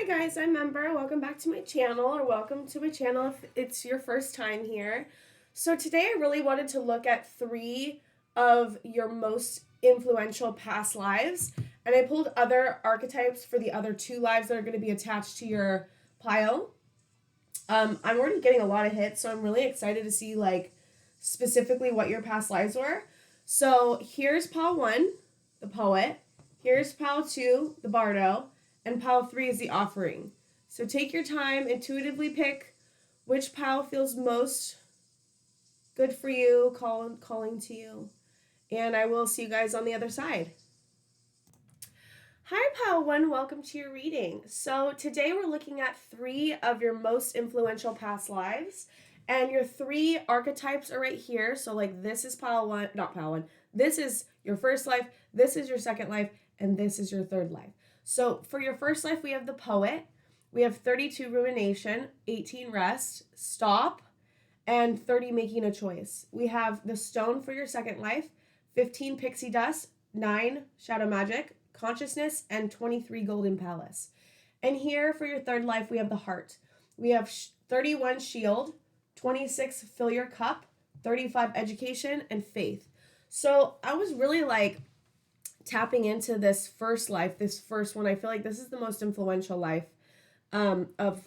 guys, I'm Member. Welcome back to my channel, or welcome to my channel if it's your first time here. So today I really wanted to look at 3 of your most influential past lives, and I pulled other archetypes for the other 2 lives that are going to be attached to your pile. I'm already getting a lot of hits, so I'm really excited to see specifically what your past lives were. So here's pile 1, the poet. Here's pile 2, the bardo. And pile 3 is the offering. So take your time, intuitively pick which pile feels most good for you, calling to you. And I will see you guys on the other side. Hi, pile 1. Welcome to your reading. So today we're looking at 3 of your most influential past lives. And your 3 archetypes are right here. So this is pile 1, not pile 1. This is your first life, this is your second life, and this is your third life. So for your first life, we have the poet, we have 32 rumination, 18 rest, stop, and 30 making a choice. We have the stone for your second life, 15 pixie dust, 9 shadow magic, consciousness, and 23 golden palace. And here for your third life, we have the heart. We have 31 shield, 26 fill your cup, 35 education, and faith. So I was really tapping into this first life, this first one. I feel like this is the most influential life of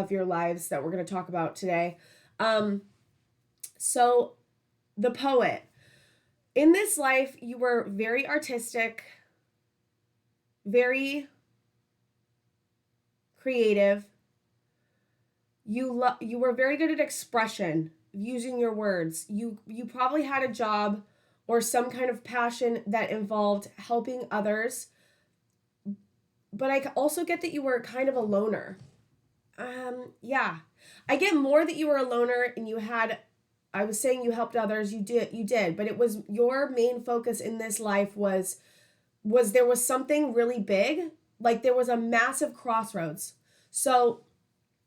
your lives that we're going to talk about today. So the poet. In this life, you were very artistic, very creative. You were very good at expression, using your words. You probably had a job or some kind of passion that involved helping others. But I also get that you were kind of a loner. Yeah. I get more that you were a loner and I was saying you helped others, you did, but it was your main focus in this life was there was something really big, there was a massive crossroads. So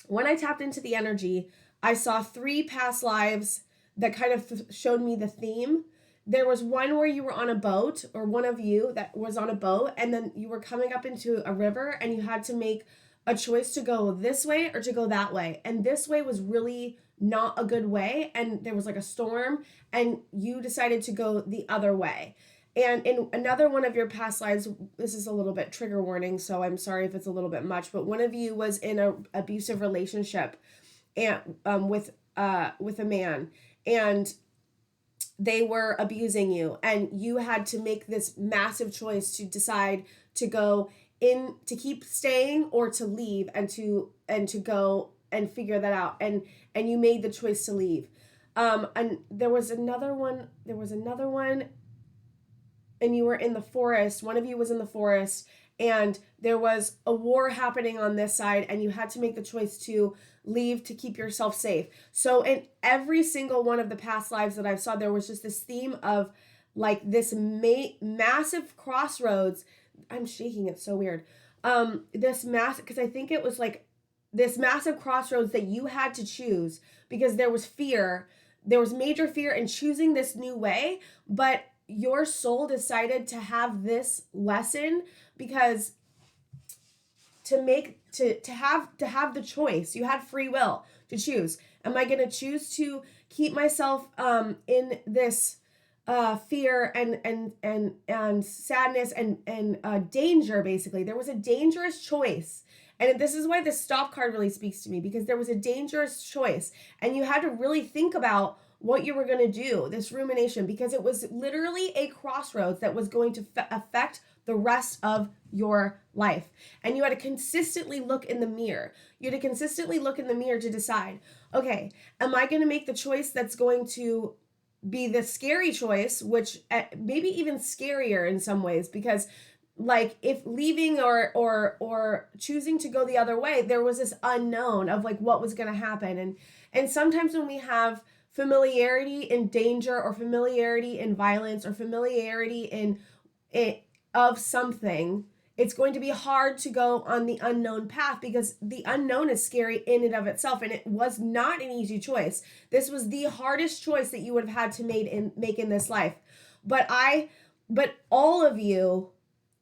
when I tapped into the energy, I saw 3 past lives that kind of showed me the theme. There was one where you were on a boat, or one of you that was on a boat, and then you were coming up into a river and you had to make a choice to go this way or to go that way. And this way was really not a good way, and there was a storm, and you decided to go the other way. And in another one of your past lives, this is a little bit trigger warning, so I'm sorry if it's a little bit much, but one of you was in an abusive relationship and with a man, and they were abusing you, and you had to make this massive choice to decide to go in, to keep staying or to leave, and to go and figure that out, and you made the choice to leave. And there was another one, and you were in the forest. One of you was in the forest, and there was a war happening on this side, and you had to make the choice to leave to keep yourself safe. So in every single one of the past lives that I saw, there was just this theme of this massive crossroads. I'm shaking, it's so weird. Because I think it was this massive crossroads that you had to choose, because there was fear. There was major fear in choosing this new way, but your soul decided to have this lesson, because to have the choice, you had free will to choose. Am I going to choose to keep myself in this fear and sadness and danger? Basically, there was a dangerous choice. And this is why the stop card really speaks to me, because there was a dangerous choice, and you had to really think about what you were going to do, this rumination, because it was literally a crossroads that was going to affect the rest of your life. And you had to consistently look in the mirror. You had to consistently look in the mirror to decide, okay, am I going to make the choice that's going to be the scary choice, which maybe even scarier in some ways, because if leaving or choosing to go the other way, there was this unknown of what was going to happen. And sometimes when we have familiarity in danger, or familiarity in violence, or familiarity in of something, it's going to be hard to go on the unknown path, because the unknown is scary in and of itself, and it was not an easy choice. This was the hardest choice that you would have had to make in this life. But all of you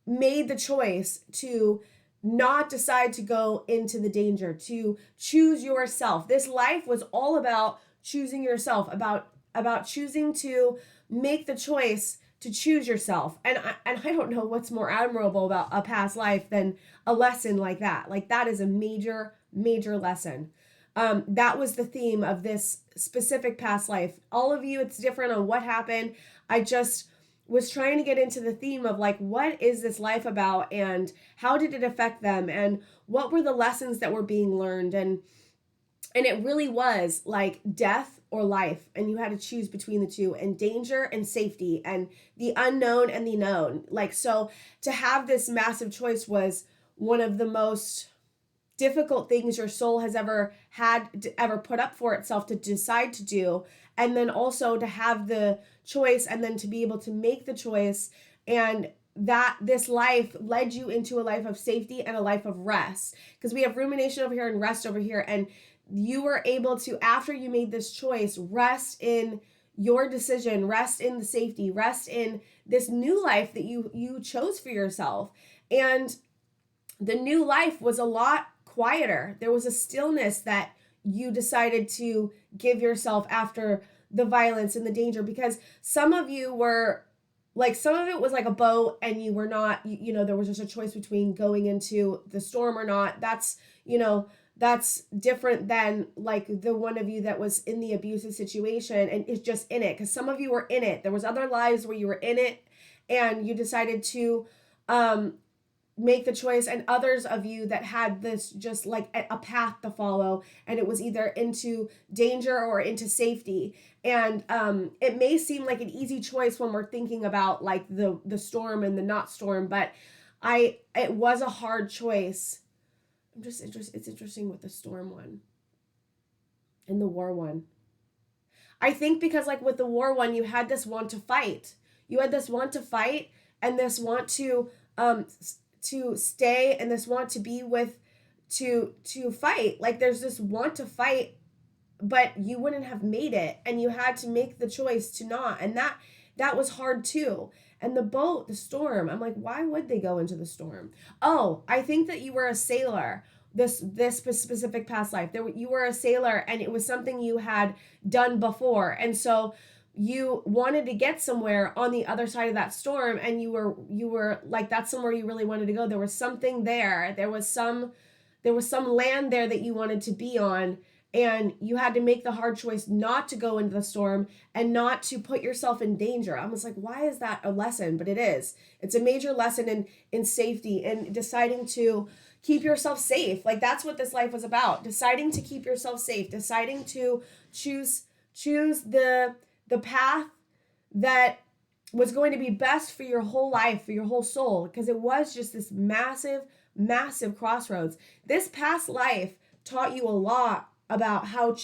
made the choice to not decide to go into the danger, to choose yourself. This life was all about choosing yourself, about choosing to make the choice to choose yourself. And I don't know what's more admirable about a past life than a lesson like that. Like, that is a major, major lesson. That was the theme of this specific past life. All of you, it's different on what happened. I just was trying to get into the theme of like, what is this life about, and how did it affect them, and what were the lessons that were being learned. And it really was like death or life, and you had to choose between the two, and danger and safety, and the unknown and the known. Like, so to have this massive choice was one of the most difficult things your soul has ever had to ever put up for itself to decide to do. And then also to have the choice, and then to be able to make the choice, and that this life led you into a life of safety and a life of rest, because we have rumination over here and rest over here. And you were able to, after you made this choice, rest in your decision, rest in the safety, rest in this new life that you chose for yourself. And the new life was a lot quieter. There was a stillness that you decided to give yourself after the violence and the danger, because some of you were like, some of it was like a boat, and you were not, there was just a choice between going into the storm or not. That's, that's different than like the one of you that was in the abusive situation and is just in it, because some of you were in it. There was other lives where you were in it and you decided to make the choice, and others of you that had this just like a path to follow, and it was either into danger or into safety. And it may seem like an easy choice when we're thinking about like the storm and the not storm, but it was a hard choice. It's interesting with the storm one and the war one. I think because like with the war one, you had this want to fight. You had this want to fight, and this want to stay, and this want to be with, to fight. Like, there's this want to fight, but you wouldn't have made it, and you had to make the choice to not. And that was hard too. And the boat, the storm, I'm like, why would they go into the storm? Oh, I think that you were a sailor. This specific past life, you were a sailor, and it was something you had done before, and so you wanted to get somewhere on the other side of that storm, and you were like, that's somewhere you really wanted to go. There was something there. There was some land there that you wanted to be on, and you had to make the hard choice not to go into the storm and not to put yourself in danger. I was like, why is that a lesson? But it is. It's a major lesson in safety, and deciding to keep yourself safe. Like, that's what this life was about. Deciding to keep yourself safe, deciding to choose the path that was going to be best for your whole life, for your whole soul, because it was just this massive, massive crossroads. This past life taught you a lot about how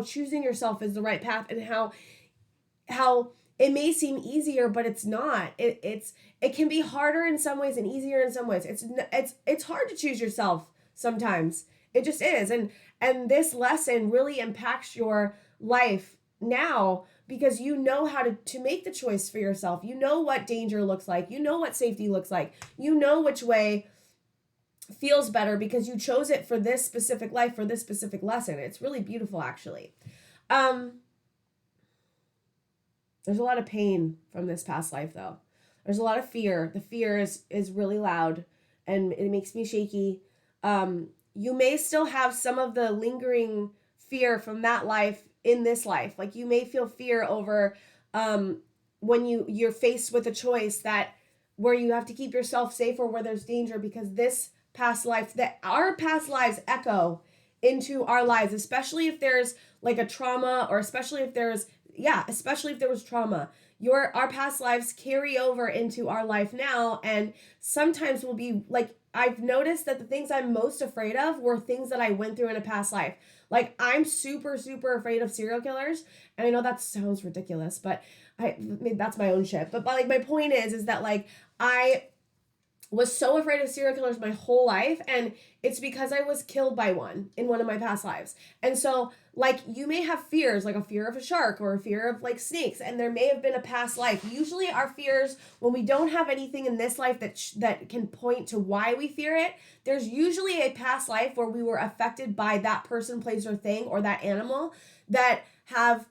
choosing yourself is the right path, and how it may seem easier, but it's not. It can be harder in some ways and easier in some ways. It's hard to choose yourself sometimes. It just is. And this lesson really impacts your life now, because you know how to make the choice for yourself. You know what danger looks like. You know what safety looks like. You know which way feels better, because you chose it for this specific life, for this specific lesson. It's really beautiful, actually. There's a lot of pain from this past life, though. There's a lot of fear. The fear is really loud, and it makes me shaky. You may still have some of the lingering fear from that life in this life. Like, you may feel fear over when you're faced with a choice that where you have to keep yourself safe or where there's danger, because this past life, that our past lives echo into our lives, especially if there's like a trauma, or especially if there was trauma. Our past lives carry over into our life now, and sometimes will be like, I've noticed that the things I'm most afraid of were things that I went through in a past life. Like, I'm super, super afraid of serial killers, and I know that sounds ridiculous, but maybe that's my own shit. But like, my point is that like, was so afraid of serial killers my whole life, and it's because I was killed by one in one of my past lives. And so, like, you may have fears, like a fear of a shark or a fear of like snakes, and there may have been a past life. Usually our fears, when we don't have anything in this life that can point to why we fear it, there's usually a past life where we were affected by that person, place, or thing, or that animal that have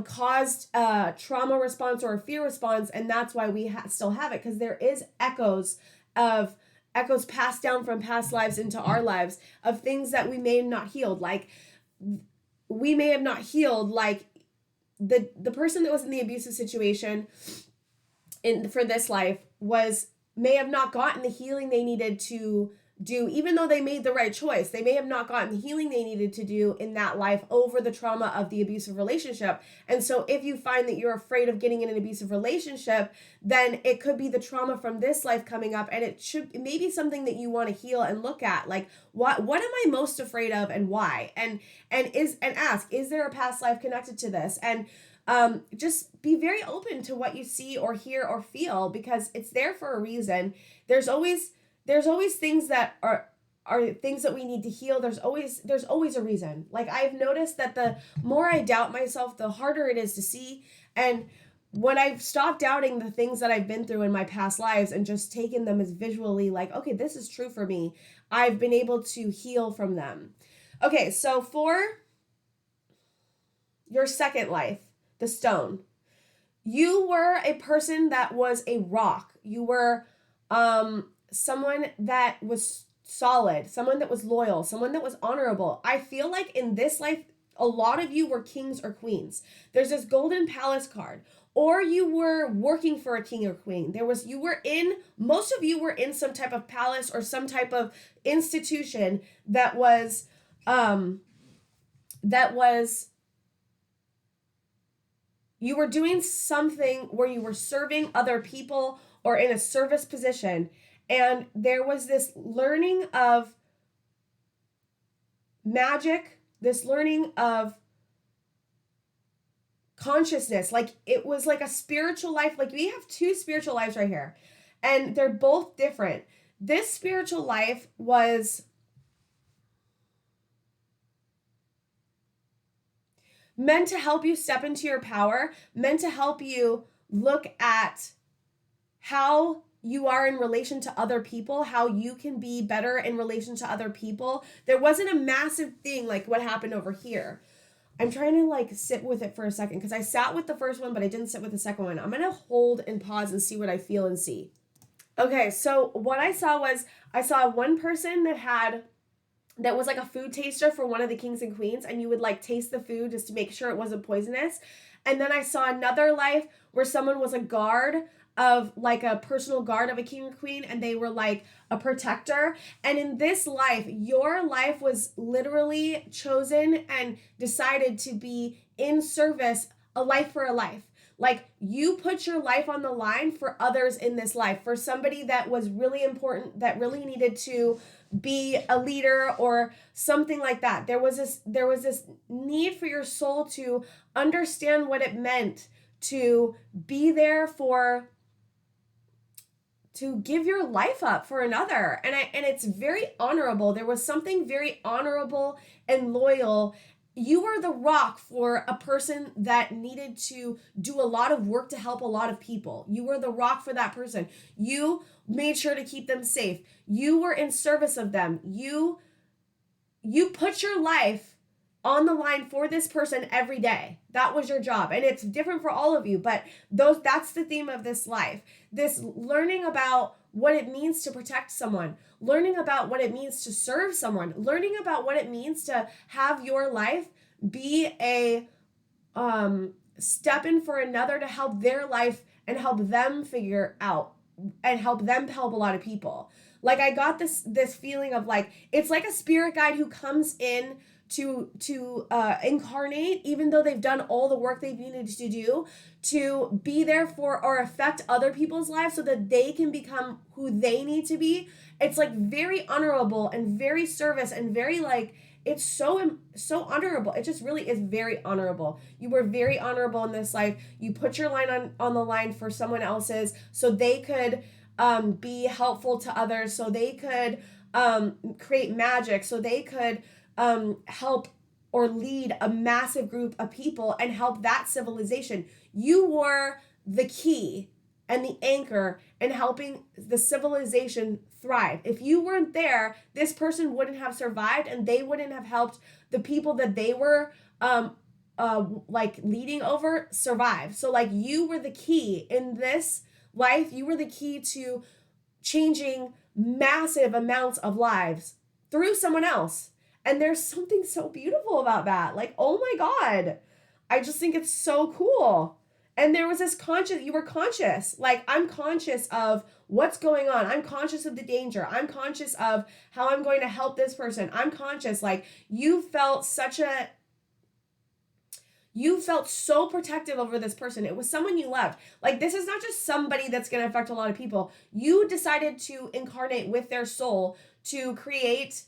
caused a trauma response or a fear response, and that's why we still have it, because there is echoes passed down from past lives into our lives of things that we may have not healed. Like, we may have not healed, like the person that was in the abusive situation for this life may have not gotten the healing they needed to do, even though they made the right choice. They may have not gotten the healing they needed to do in that life over the trauma of the abusive relationship. And so if you find that you're afraid of getting in an abusive relationship, then it could be the trauma from this life coming up, and it may be something that you want to heal and look at, like, what am I most afraid of and why? And ask, is there a past life connected to this? And just be very open to what you see or hear or feel, because it's there for a reason. There's always things that are things that we need to heal. There's always a reason. Like, I've noticed that the more I doubt myself, the harder it is to see. And when I've stopped doubting the things that I've been through in my past lives and just taken them as visually, like, okay, this is true for me, I've been able to heal from them. Okay, so for your second life, the stone, you were a person that was a rock. You were someone that was solid, someone that was loyal, someone that was honorable. I feel like in this life, a lot of you were kings or queens. There's this golden palace card. Or you were working for a king or queen. Most of you were in some type of palace or some type of institution that was you were doing something where you were serving other people or in a service position. And there was this learning of magic, this learning of consciousness. Like, it was like a spiritual life. Like, we have two spiritual lives right here, and they're both different. This spiritual life was meant to help you step into your power, meant to help you look at how you are in relation to other people, how you can be better in relation to other people. There wasn't a massive thing like what happened over here. I'm trying to like sit with it for a second, because I sat with the first one, but I didn't sit with the second one. I'm going to hold and pause and see what I feel and see. Okay, so what I saw one person that was like a food taster for one of the kings and queens, and you would like taste the food just to make sure it wasn't poisonous. And then I saw another life where someone was a guard of like a personal guard of a king or queen, and they were like a protector. And in this life, your life was literally chosen and decided to be in service, a life for a life. Like, you put your life on the line for others in this life, for somebody that was really important, that really needed to be a leader or something like that. There was this need for your soul to understand what it meant to be there to give your life up for another. And it's very honorable. There was something very honorable and loyal. You were the rock for a person that needed to do a lot of work to help a lot of people. You were the rock for that person. You made sure to keep them safe. You were in service of them. You put your life on the line for this person every day. That was your job. And it's different for all of you, but that's the theme of this life. This learning about what it means to protect someone, learning about what it means to serve someone, learning about what it means to have your life be a step in for another to help their life and help them figure out and help them help a lot of people. Like, I got this feeling of like, it's like a spirit guide who comes in to incarnate, even though they've done all the work they've needed to do, to be there for or affect other people's lives so that they can become who they need to be. It's like very honorable and very service and very like, it's so honorable. It just really is very honorable. You were very honorable in this life. You put your line on the line for someone else's so they could be helpful to others, so they could create magic, so they could help or lead a massive group of people and help that civilization. You were the key and the anchor in helping the civilization thrive. If you weren't there, this person wouldn't have survived, and they wouldn't have helped the people that they were like leading over survive. So like you were the key in this life. You were the key to changing massive amounts of lives through someone else. And there's something so beautiful about that. Like, oh my God, I just think it's so cool. And there was this you were conscious. Like, I'm conscious of what's going on. I'm conscious of the danger. I'm conscious of how I'm going to help this person. I'm conscious. Like, you felt so protective over this person. It was someone you loved. Like, this is not just somebody that's going to affect a lot of people. You decided to incarnate with their soul to create,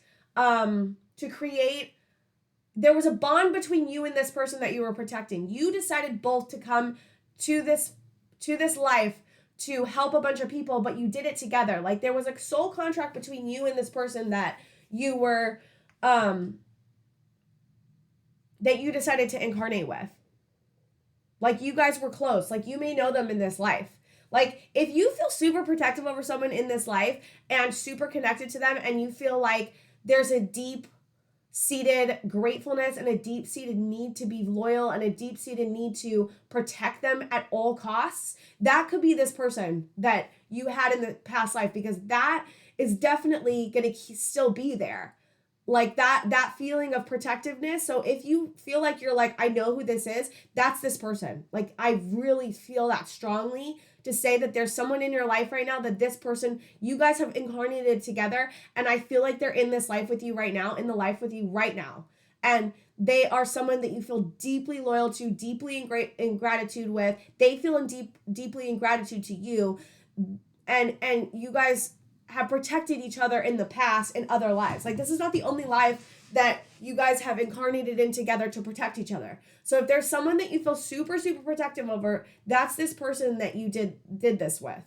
there was a bond between you and this person that you were protecting. You decided both to come to this life to help a bunch of people, but you did it together. Like, there was a soul contract between you and this person that you were, that you decided to incarnate with. Like, you guys were close. Like, you may know them in this life. Like, if you feel super protective over someone in this life and super connected to them, and you feel like there's a deep-seated gratefulness and a deep-seated need to be loyal and a deep-seated need to protect them at all costs, that could be this person that you had in the past life, because that is definitely going to still be there. Like that feeling of protectiveness. So if you feel like you're like, I know who this is, that's this person. Like, I really feel that strongly to say that there's someone in your life right now that this person, you guys have incarnated together. And I feel like they're in this life with you right now, in the life with you right now. And they are someone that you feel deeply loyal to, deeply in gratitude with. They feel deeply in gratitude to you. And you guys have protected each other in the past in other lives. Like, this is not the only life that you guys have incarnated in together to protect each other. So if there's someone that you feel super, super protective over, that's this person that you did this with.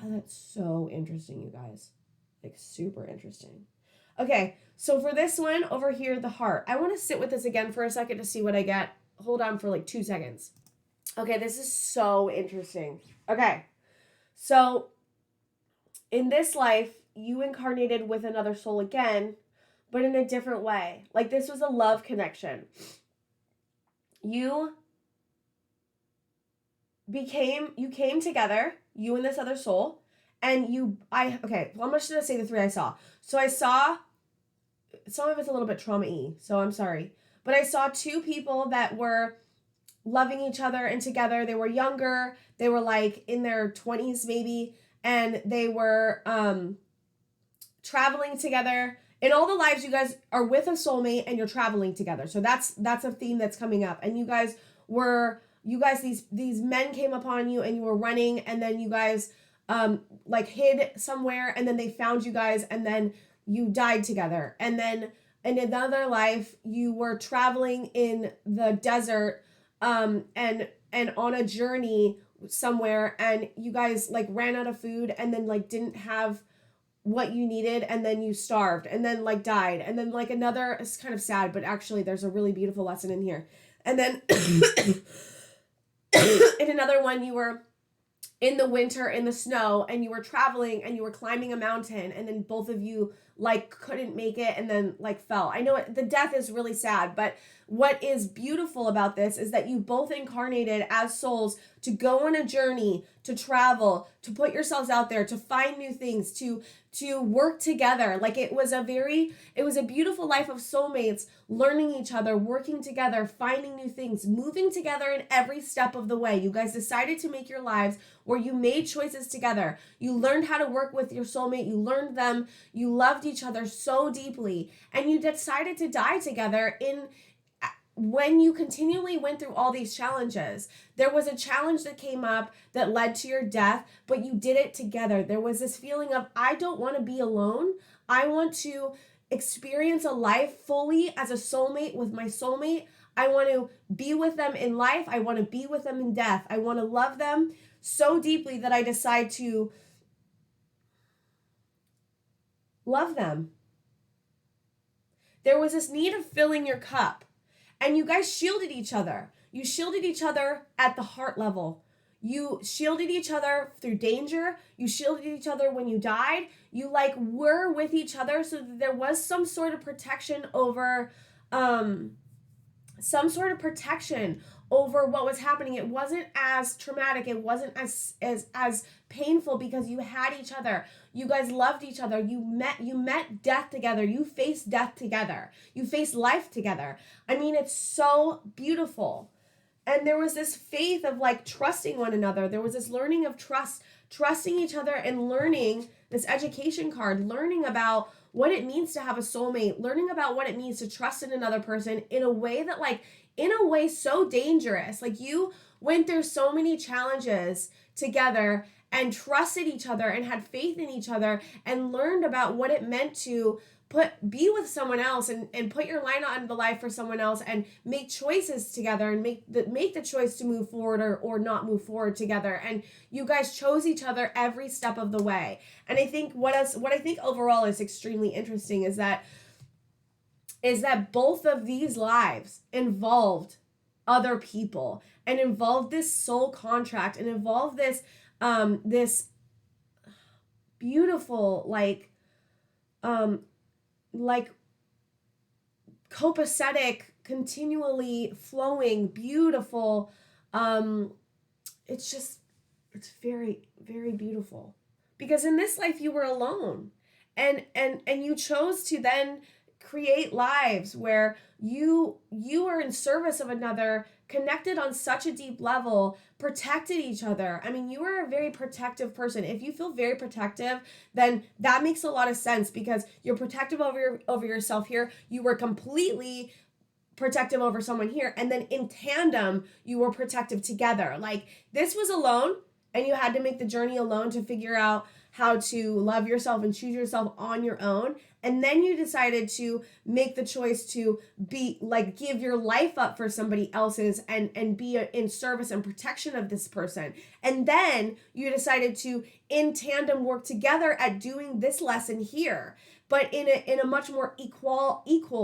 Wow, that's so interesting, you guys. Like, super interesting. Okay, so for this one over here, the heart, I want to sit with this again for a second to see what I get. Hold on for like 2 seconds. Okay, this is so interesting. Okay, so in this life, you incarnated with another soul again, but in a different way. Like, this was a love connection. You came together, you and this other soul, and okay, well, I'm just going to say the 3 I saw. So I saw, some of it's a little bit trauma-y, so I'm sorry. But I saw 2 people that were loving each other and together. They were younger. They were like in their 20s maybe. And they were traveling together. In all the lives, you guys are with a soulmate and you're traveling together. So that's a theme that's coming up. And these men came upon you and you were running, and then you guys like hid somewhere, and then they found you guys, and then you died together. And then in another life, you were traveling in the desert and on a journey somewhere, and you guys like ran out of food, and then like didn't have what you needed, and then you starved, and then like died, and then like another, it's kind of sad, but actually there's a really beautiful lesson in here. And then in another one, you were in the winter in the snow, and you were traveling and you were climbing a mountain, and then both of you like couldn't make it and then like fell. I know the death is really sad, but what is beautiful about this is that you both incarnated as souls to go on a journey, to travel, to put yourselves out there, to find new things, to work together. Like, it was a beautiful life of soulmates, learning each other, working together, finding new things, moving together in every step of the way. You guys decided to make your lives where you made choices together. You learned how to work with your soulmate. You learned them. You loved each other so deeply, and you decided to die together when you continually went through all these challenges. There was a challenge that came up that led to your death, but you did it together. There was this feeling of, I don't want to be alone. I want to experience a life fully as a soulmate with my soulmate. I want to be with them in life. I want to be with them in death. I want to love them so deeply that I decide to love them. There was this need of filling your cup. And you guys shielded each other. You shielded each other at the heart level. You shielded each other through danger. You shielded each other when you died. You like were with each other so that there was some sort of protection over what was happening. It wasn't as traumatic. It wasn't as painful because you had each other. You guys loved each other. You met death together. You faced death together. You faced life together. I mean, it's so beautiful. And there was this faith of like trusting one another. There was this learning of trusting each other, and learning this education card, learning about what it means to have a soulmate, learning about what it means to trust in another person in a way that in a way so dangerous. Like you went through so many challenges together and trusted each other and had faith in each other and learned about what it meant to be with someone else and put your line on the life for someone else and make choices together and make the choice to move forward or not move forward together. And you guys chose each other every step of the way. And I think what I think overall is extremely interesting is that both of these lives involved other people and involved this soul contract and involved this beautiful copacetic, continually flowing, beautiful. It's very, very beautiful. Because in this life you were alone. And you chose to then create lives where you are in service of another, connected on such a deep level, protected each other. I mean, you are a very protective person. If you feel very protective, then that makes a lot of sense because you're protective over yourself here. You were completely protective over someone here. And then in tandem, you were protective together. Like this was alone, and you had to make the journey alone to figure out how to love yourself and choose yourself on your own. And then you decided to make the choice to be give your life up for somebody else's and be in service and protection of this person. And then you decided to in tandem work together at doing this lesson here, but in a much more equality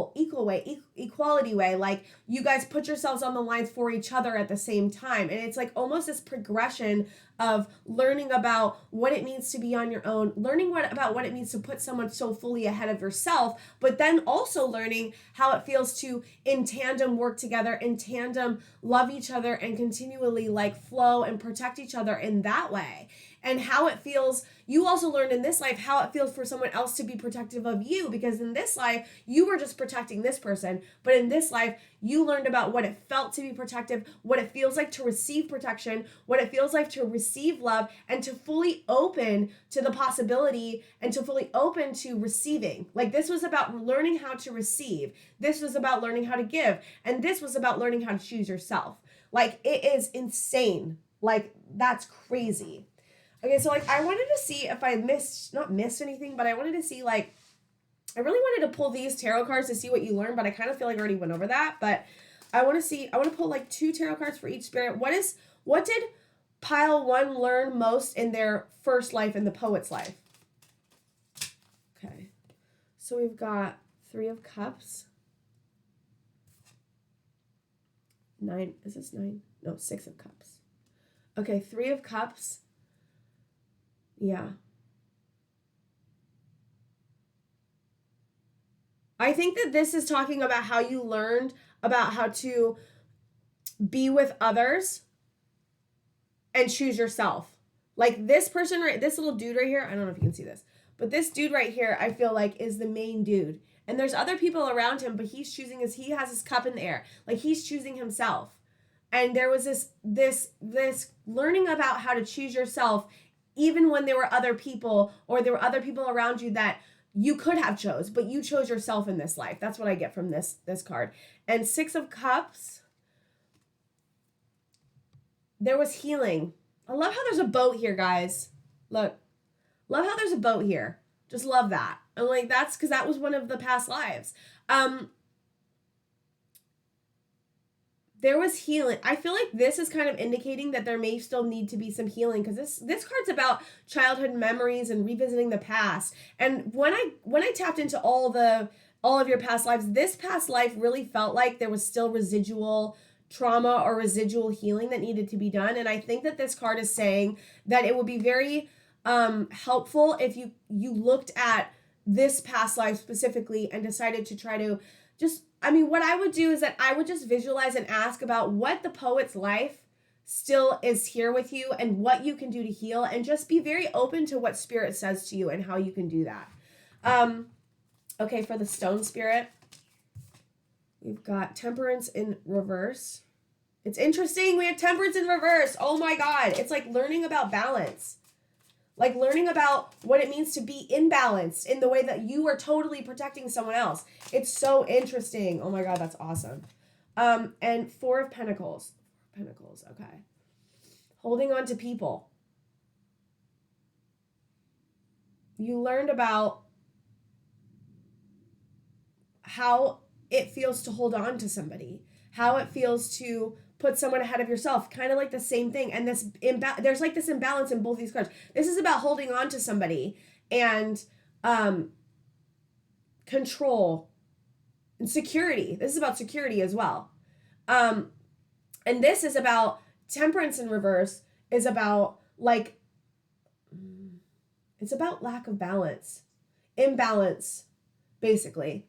way. Like you guys put yourselves on the lines for each other at the same time. And it's like almost this progression of learning about what it means to be on your own, learning about what it means to put someone so fully ahead of yourself, but then also learning how it feels to in tandem work together, in tandem love each other and continually flow and protect each other in that way. And how it feels, you also learned in this life how it feels for someone else to be protective of you, because in this life, you were just protecting this person. But in this life, you learned about what it felt to be protective, what it feels like to receive protection, what it feels like to receive love, and to fully open to the possibility and to fully open to receiving. Like this was about learning how to receive. This was about learning how to give. And this was about learning how to choose yourself. Like it is insane. Like that's crazy. Okay, so I wanted to see if I not missed anything, but I wanted to see I really wanted to pull these tarot cards to see what you learned, but I kind of feel like I already went over that. But I want to pull 2 tarot cards for each spirit. What did pile 1 learn most in their first life, in the poet's life? Okay, so we've got 3 of Cups. 9, is this 9? No, 6 of Cups. Okay, 3 of Cups. Yeah. I think that this is talking about how you learned about how to be with others and choose yourself. Like this person, this little dude right here, I don't know if you can see this, but this dude right here, I feel like is the main dude. And there's other people around him, but he has his cup in the air. Like he's choosing himself. And there was this learning about how to choose yourself even when there were other people or there were other people around you that you could have chose, but you chose yourself in this life. That's what I get from this card. And 6 of Cups, there was healing. I love how there's a boat here, guys. Look, love how there's a boat here. Just love that. And that's because that was one of the past lives. there was healing. I feel like this is kind of indicating that there may still need to be some healing, because this card's about childhood memories and revisiting the past. And when I tapped into all of your past lives, this past life really felt like there was still residual trauma or residual healing that needed to be done. And I think that this card is saying that it would be very helpful if you looked at this past life specifically and decided to try to just, I mean, what I would do is that I would just visualize and ask about what the poet's life still is here with you and what you can do to heal, and just be very open to what spirit says to you and how you can do that. Okay, for the stone spirit, we've got temperance in reverse. It's interesting. We have temperance in reverse. Oh my God. It's like learning about balance. Like learning about what it means to be imbalanced in the way that you are totally protecting someone else. It's so interesting. Oh my God, that's awesome. And Four of Pentacles. Pentacles, okay. Holding on to people. You learned about how it feels to hold on to somebody, how it feels to put someone ahead of yourself, kind of like the same thing. And there's like this imbalance in both these cards. This is about holding on to somebody and control and security. This is about security as well. And this is about temperance in reverse, is about like, it's about lack of balance, imbalance, basically.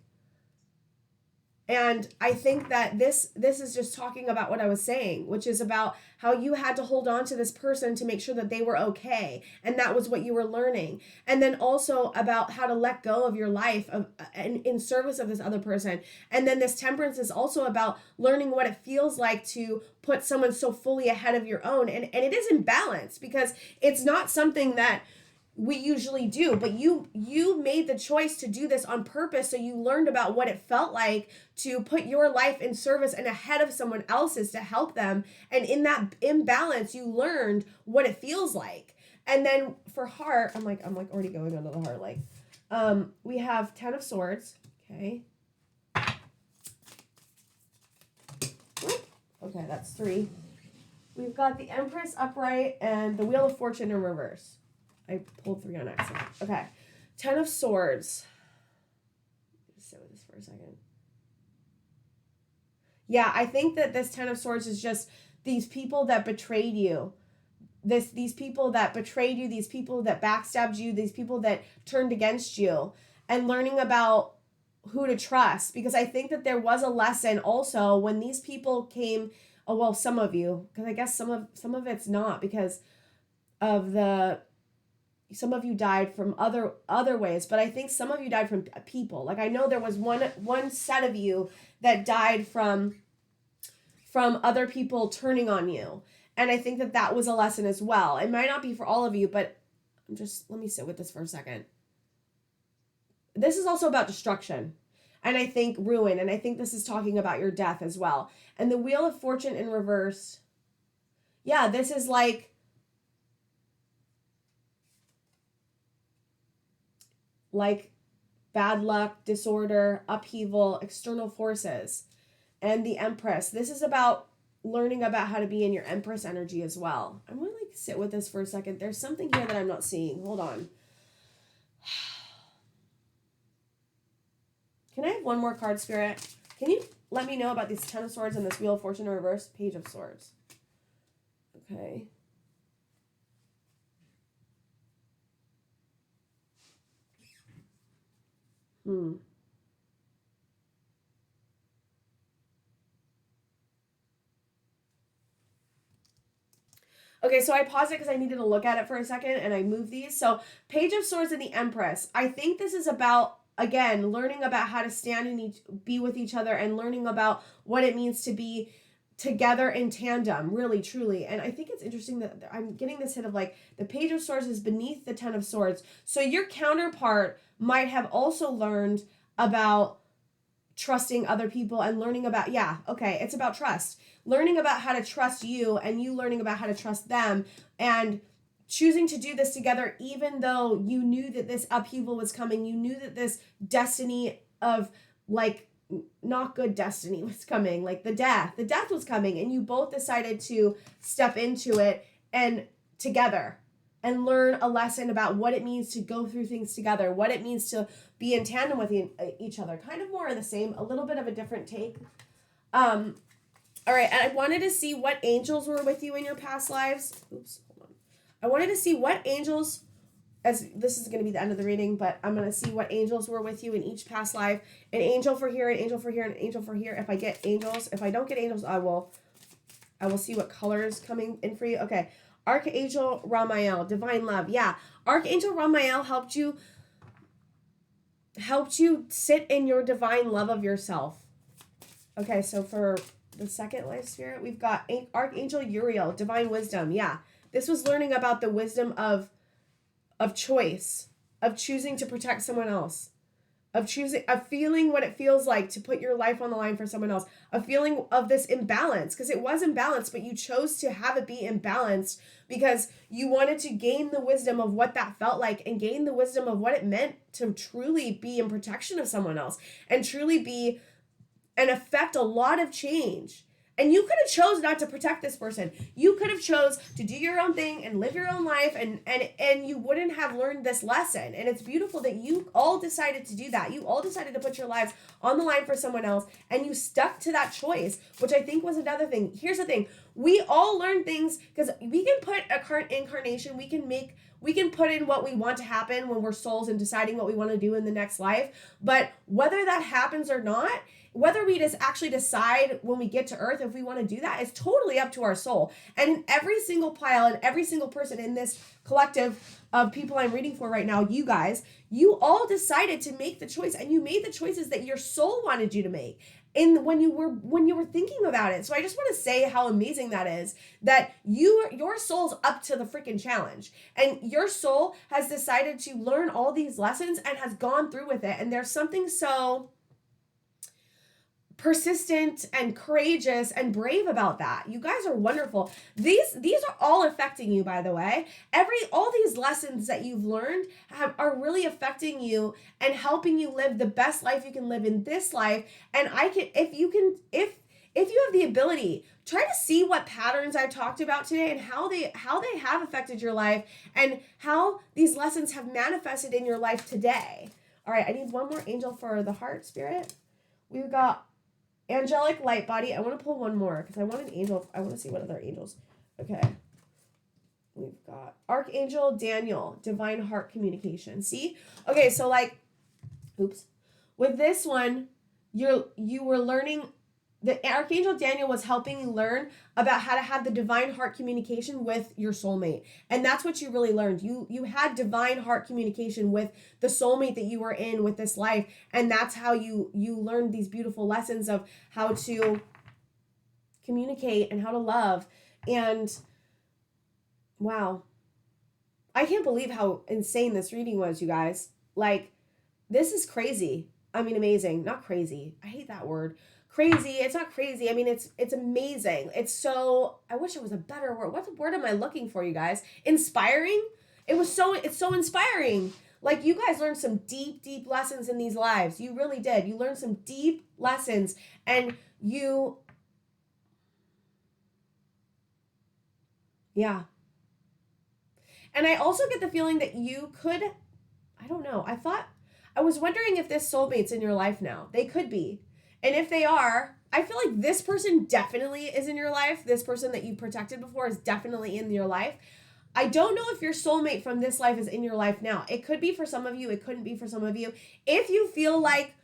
And I think that this is just talking about what I was saying, which is about how you had to hold on to this person to make sure that they were okay. And that was what you were learning. And then also about how to let go of your life in service of this other person. And then this temperance is also about learning what it feels like to put someone so fully ahead of your own. And it is imbalance, because it's not something that we usually do, but you made the choice to do this on purpose. So you learned about what it felt like to put your life in service and ahead of someone else's to help them. And in that imbalance, you learned what it feels like. And then for heart, I'm like already going onto the heart. Like, we have 10 of Swords. Okay. Okay, that's 3. We've got the Empress upright and the Wheel of Fortune in reverse. I pulled 3 on accident. Okay. 10 of Swords. Just sit with this for a second. Yeah, I think that this 10 of Swords is just these people that betrayed you. These people that betrayed you, these people that backstabbed you, these people that turned against you, and learning about who to trust. Because I think that there was a lesson also when these people came, oh, well, some of you, because I guess some of it's not, because of some of you died from other ways, but I think some of you died from people. Like, I know there was one set of you that died from other people turning on you. And I think that was a lesson as well. It might not be for all of you, but let me sit with this for a second. This is also about destruction, and I think ruin, and I think this is talking about your death as well. And the Wheel of Fortune in reverse. Yeah, this is like bad luck, disorder, upheaval, external forces. And the Empress, this is about learning about how to be in your Empress energy as well. I'm going to sit with this for a second. There's something here that I'm not seeing. Hold on. Can I have one more card, Spirit? Can you let me know about these 10 of Swords and this Wheel of Fortune in reverse? Page of Swords. Okay. Okay, so I paused it because I needed to look at it for a second, and I moved these. So Page of Swords and the Empress. I think this is about, again, learning about how to stand and be with each other, and learning about what it means to be together in tandem, really, truly. And I think it's interesting that I'm getting this hit of like the Page of Swords is beneath the 10 of Swords. So your counterpart might have also learned about trusting other people and learning about, it's about trust. Learning about how to trust you, and you learning about how to trust them, and choosing to do this together, even though you knew that this upheaval was coming. You knew that this destiny of like not good destiny was coming, like the death was coming, and you both decided to step into it and together and learn a lesson about what it means to go through things together, what it means to be in tandem with each other. Kind of more of the same, a little bit of a different take. All right, and I wanted to see what angels were with you in your past lives. Oops, hold on. I wanted to see what angels, as this is going to be the end of the reading, but I'm going to see what angels were with you in each past life. An angel for here, an angel for here, and an angel for here. If I get angels, if I don't get angels, I will see what color is coming in for you. Okay, Archangel Ramael, divine love. Yeah, Archangel Ramael helped you sit in your divine love of yourself. Okay, so for the second life spirit, we've got Archangel Uriel, divine wisdom. Yeah, this was learning about the wisdom of choice, of choosing to protect someone else, of feeling what it feels like to put your life on the line for someone else, a feeling of this imbalance, because it was imbalanced, but you chose to have it be imbalanced because you wanted to gain the wisdom of what that felt like and gain the wisdom of what it meant to truly be in protection of someone else and truly be and affect a lot of change. And you could have chose not to protect this person. You could have chose to do your own thing and live your own life, and you wouldn't have learned this lesson. And it's beautiful that you all decided to do that. You all decided to put your lives on the line for someone else, and you stuck to that choice, which I think was another thing. Here's the thing. We all learn things because we can put a current incarnation, we can put in what we want to happen when we're souls and deciding what we want to do in the next life. But whether that happens or not, whether we just actually decide when we get to Earth if we want to do that is totally up to our soul. And every single pile and every single person in this collective of people I'm reading for right now, you guys, you all decided to make the choice, and you made the choices that your soul wanted you to make when you were thinking about it. So I just want to say how amazing that is, that your soul's up to the freaking challenge, and your soul has decided to learn all these lessons and has gone through with it. And there's something so persistent and courageous and brave about that. You guys are wonderful. These are all affecting you, by the way. All these lessons that you've learned are really affecting you and helping you live the best life you can live in this life. And if you have the ability, try to see what patterns I talked about today and how they have affected your life and how these lessons have manifested in your life today. All right, I need one more angel for the heart spirit. We've got angelic light body. I want to pull one more because I want an angel. I want to see what other angels. Okay. We've got Archangel Daniel, divine heart communication. See? Okay, so with this one, you were learning. The Archangel Daniel was helping you learn about how to have the divine heart communication with your soulmate. And that's what you really learned. You had divine heart communication with the soulmate that you were in with this life. And that's how you learned these beautiful lessons of how to communicate and how to love. And wow, I can't believe how insane this reading was, you guys. This is crazy. I mean, amazing. Not crazy. I hate that word. Crazy. It's not crazy. I mean, it's amazing. It's so, I wish it was a better word. What word am I looking for, you guys? Inspiring? It's so inspiring. You guys learned some deep, deep lessons in these lives. You really did. You learned some deep lessons, and yeah. And I also get the feeling that you could, I don't know. I was wondering if this soulmate's in your life now. They could be. And if they are, I feel like this person definitely is in your life. This person that you protected before is definitely in your life. I don't know if your soulmate from this life is in your life now. It could be for some of you. It couldn't be for some of you. If you feel like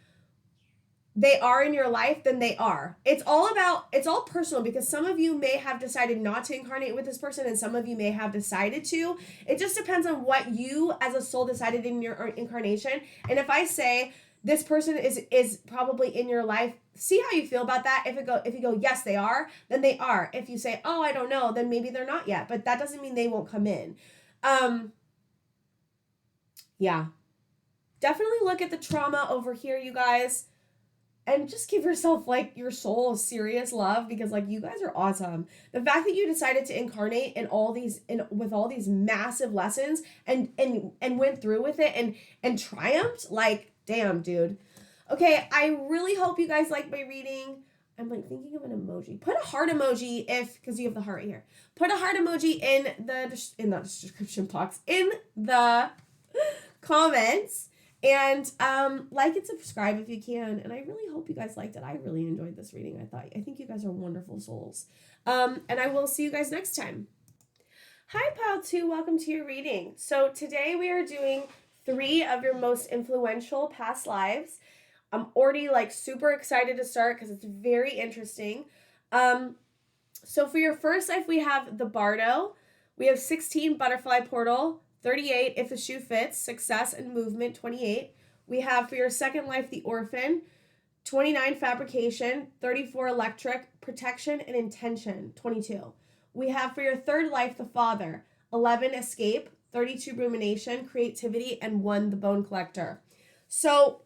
they are in your life, then they are. It's all personal, because some of you may have decided not to incarnate with this person and some of you may have decided to. It just depends on what you as a soul decided in your incarnation. And if I say this person is probably in your life, see how you feel about that. If you go, yes, they are, then they are. If you say, oh, I don't know, then maybe they're not yet. But that doesn't mean they won't come in. Yeah. Definitely look at the trauma over here, you guys. And just give yourself your soul serious love, because you guys are awesome. The fact that you decided to incarnate with all these massive lessons and went through with it and triumphed, damn, dude. Okay, I really hope you guys like my reading. I'm like thinking of an emoji. Put a heart emoji because you have the heart right here. Put a heart emoji in the description box, in the comments, and like and subscribe if you can. And I really hope you guys liked it. I really enjoyed this reading. I think you guys are wonderful souls. And I will see you guys next time. Hi, Pile 2. Welcome to your reading. So today we are doing 3 of your most influential past lives. I'm already like super excited to start because it's very interesting. So for your first life, we have the Bardo. We have 16, Butterfly Portal. 38, If the Shoe Fits, Success and Movement, 28. We have for your second life, the Orphan. 29, Fabrication. 34, Electric, Protection and Intention, 22. We have for your third life, the Father. 11, Escape. 32, Rumination, Creativity, and 1, the Bone Collector. So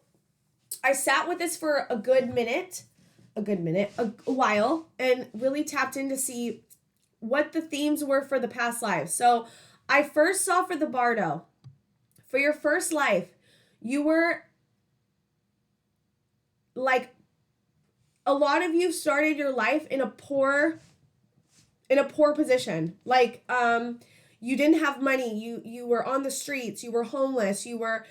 I sat with this for a while, and really tapped in to see what the themes were for the past lives. So I first saw for the Bardo, for your first life, you were like, a lot of you started your life in a poor position. Like, you didn't have money. You were on the streets. You were homeless. You were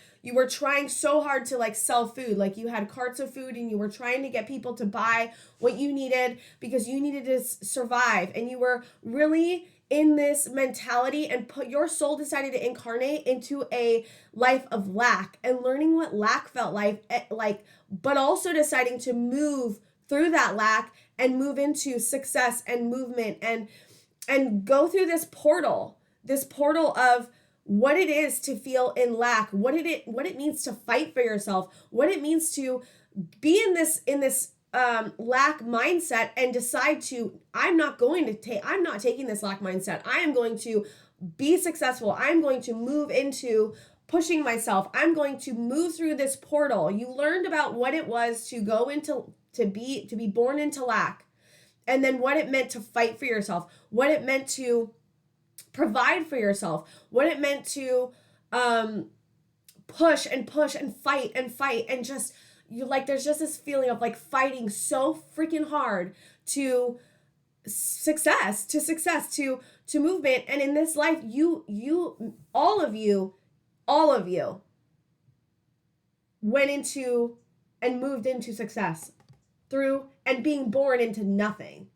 trying so hard to like sell food. Like you had carts of food and you were trying to get people to buy what you needed because you needed to survive. And you were really in this mentality, and your soul decided to incarnate into a life of lack and learning what lack felt like, but also deciding to move through that lack and move into success and movement and go through this portal of what it is to feel in lack, what it means to fight for yourself, what it means to be in this lack mindset and decide to, I'm not taking this lack mindset. I am going to be successful. I'm going to move into pushing myself. I'm going to move through this portal. You learned about what it was to go into, to be born into lack, and then what it meant to fight for yourself, what it meant to provide for yourself, what it meant to push and fight and just, you like, there's just this feeling of like fighting so freaking hard to success, to movement. And in this life, all of you went into and moved into success through and being born into nothing,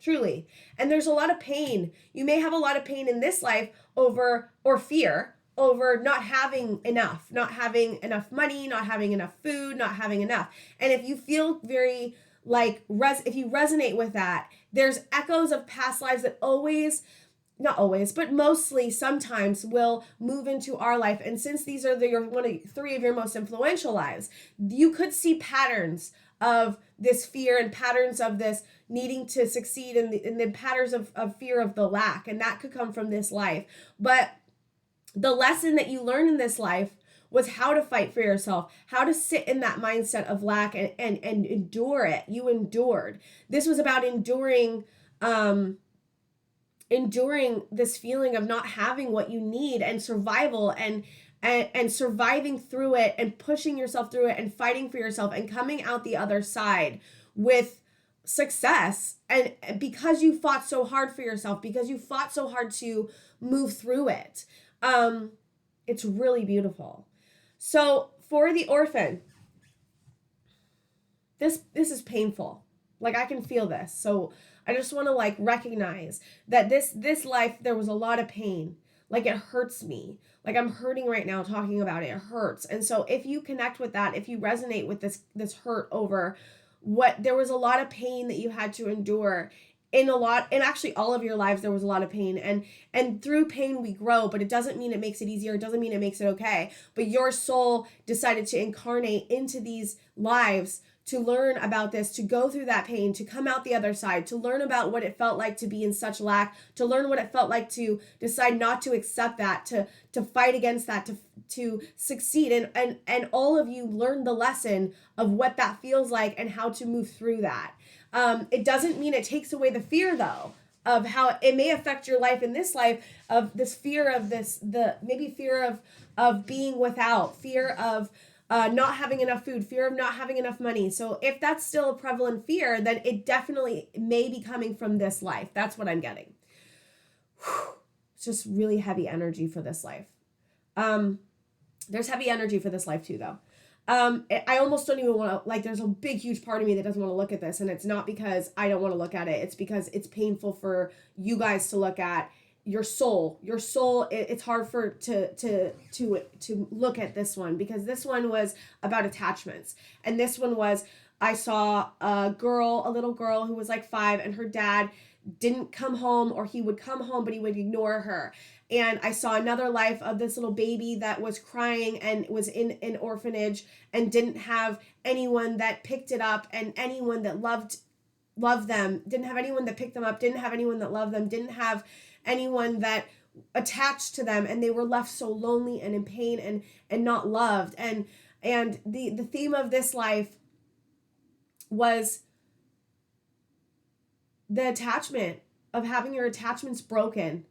truly. And there's a lot of pain. You may have a lot of pain in this life or fear over not having enough money, not having enough food, not having enough. And if you feel very like, if you resonate with that, there's echoes of past lives that not always, but mostly sometimes will move into our life. And since these are 3 of your most influential lives, you could see patterns of this fear and patterns of this needing to succeed and the patterns of fear of the lack. And that could come from this life. But the lesson that you learn in this life was how to fight for yourself, how to sit in that mindset of lack and endure it. You endured. This was about enduring this feeling of not having what you need, and survival and surviving through it and pushing yourself through it and fighting for yourself and coming out the other side with success. And because you fought so hard for yourself, because you fought so hard to move through it. It's really beautiful. So for the Orphan, this is painful. Like, I can feel this. So I just want to like recognize that this life, there was a lot of pain. Like, it hurts me. Like, I'm hurting right now talking about it. It hurts. And so if you connect with that, if you resonate with this hurt over what, there was a lot of pain that you had to endure in actually all of your lives, there was a lot of pain, and through pain we grow, but it doesn't mean it makes it easier. It doesn't mean it makes it okay. But your soul decided to incarnate into these lives to learn about this, to go through that pain, to come out the other side, to learn about what it felt like to be in such lack, to learn what it felt like to decide not to accept that, to fight against that, to succeed. And all of you learned the lesson of what that feels like and how to move through that. It doesn't mean it takes away the fear, though, of how it may affect your life in this life, of this fear of maybe fear of being without, fear of not having enough food, fear of not having enough money. So if that's still a prevalent fear, then it definitely may be coming from this life. That's what I'm getting. It's just really heavy energy for this life. There's heavy energy for this life too, though. I almost don't even want to, like, there's a big, huge part of me that doesn't want to look at this, and it's not because I don't want to look at it. It's because it's painful for you guys to look at. Your soul, it's hard to look at this one, because this one was about attachments, and this one was, I saw a little girl who was like 5, and her dad didn't come home, or he would come home but he would ignore her. And I saw another life of this little baby that was crying and was in an orphanage and didn't have anyone that picked it up, and anyone that loved them, didn't have anyone that picked them up, didn't have anyone that loved them, didn't have anyone that attached to them, and they were left so lonely and in pain and not loved. And the theme of this life was the attachment, of having your attachments broken,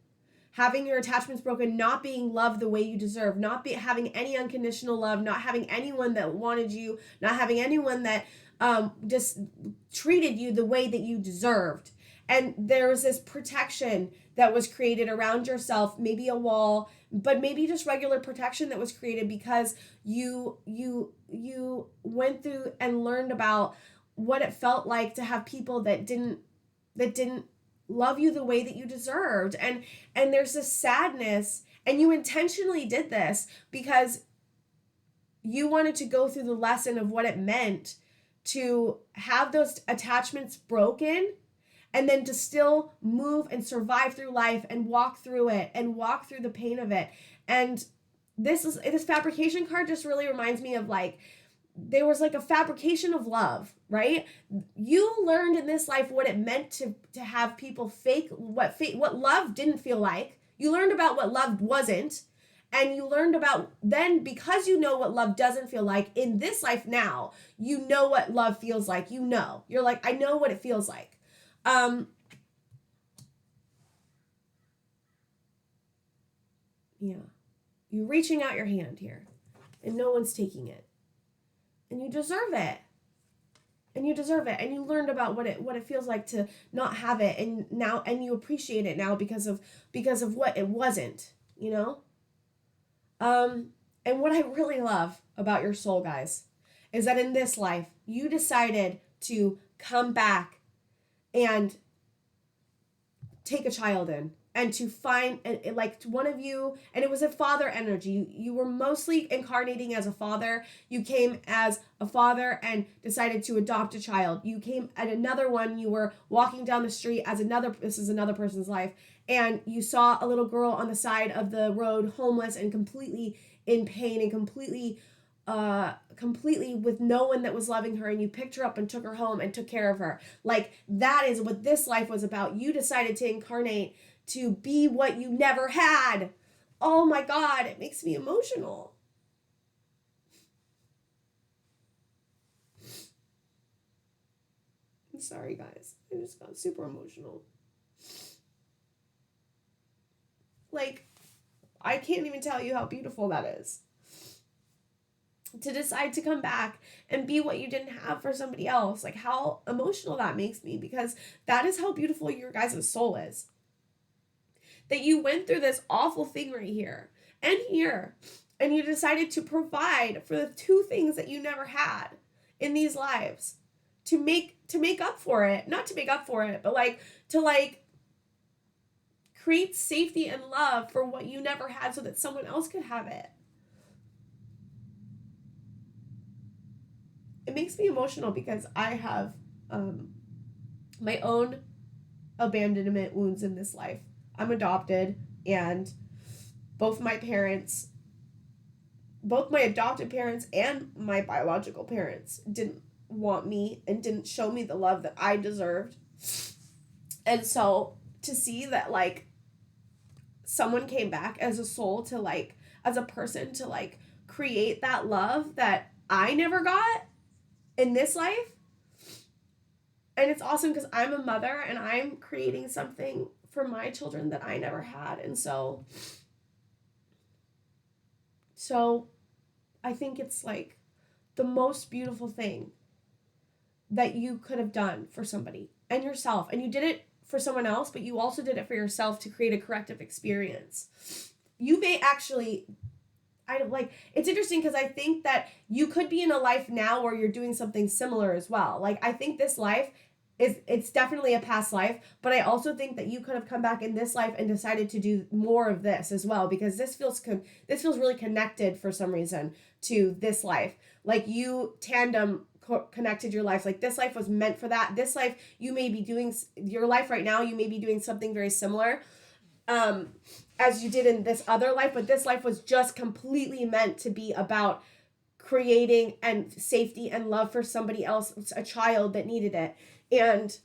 not being loved the way you deserve, not having any unconditional love, not having anyone that wanted you, not having anyone that just treated you the way that you deserved. And there was this protection that was created around yourself, maybe a wall, but maybe just regular protection that was created because you went through and learned about what it felt like to have people that didn't love you the way that you deserved. And there's this sadness, and you intentionally did this because you wanted to go through the lesson of what it meant to have those attachments broken, and then to still move and survive through life and walk through it and walk through the pain of it. And this fabrication card just really reminds me of, like, there was like a fabrication of love, right? You learned in this life what it meant to have people fake what love didn't feel like. You learned about what love wasn't. And you learned about, then because you know what love doesn't feel like in this life now, you know what love feels like. You're like, I know what it feels like. Yeah. You're reaching out your hand here, and no one's taking it. And you deserve it. And you learned about what it feels like to not have it, and you appreciate it now because of what it wasn't, you know? And what I really love about your soul, guys, is that in this life, you decided to come back and take a child in, and to find, like, one of you, and it was a father energy. You were mostly incarnating as a father. You came as a father and decided to adopt a child. You came at another one, you were walking down the street as this is another person's life, and you saw a little girl on the side of the road, homeless and completely in pain and completely with no one that was loving her, and you picked her up and took her home and took care of her. Like, that is what this life was about. You decided to incarnate to be what you never had. Oh my God, it makes me emotional. I'm sorry, guys. I just got super emotional. Like, I can't even tell you how beautiful that is. To decide to come back and be what you didn't have for somebody else. Like, how emotional that makes me, because that is how beautiful your guys' soul is. That you went through this awful thing right here and here, and you decided to provide for the two things that you never had in these lives, to make up for it. Not to make up for it, but to create safety and love for what you never had so that someone else could have it. It makes me emotional because I have my own abandonment wounds in this life. I'm adopted, and both my adopted parents and my biological parents didn't want me and didn't show me the love that I deserved. And so to see that, like, someone came back as a soul to, like, as a person to, like, create that love that I never got in this life. And it's awesome because I'm a mother and I'm creating something for my children that I never had. And so I think it's, like, the most beautiful thing that you could have done for somebody and yourself. And you did it for someone else, but you also did it for yourself to create a corrective experience. You may actually, it's interesting because I think that you could be in a life now where you're doing something similar as well. Like, I think this life it's definitely a past life, but I also think that you could have come back in this life and decided to do more of this as well, because this feels really connected for some reason to this life. Like, you connected your life. Like, this life was meant for that. This life, you may be doing your life right now, you may be doing something very similar as you did in this other life, but this life was just completely meant to be about creating and safety and love for somebody else, a child that needed it. And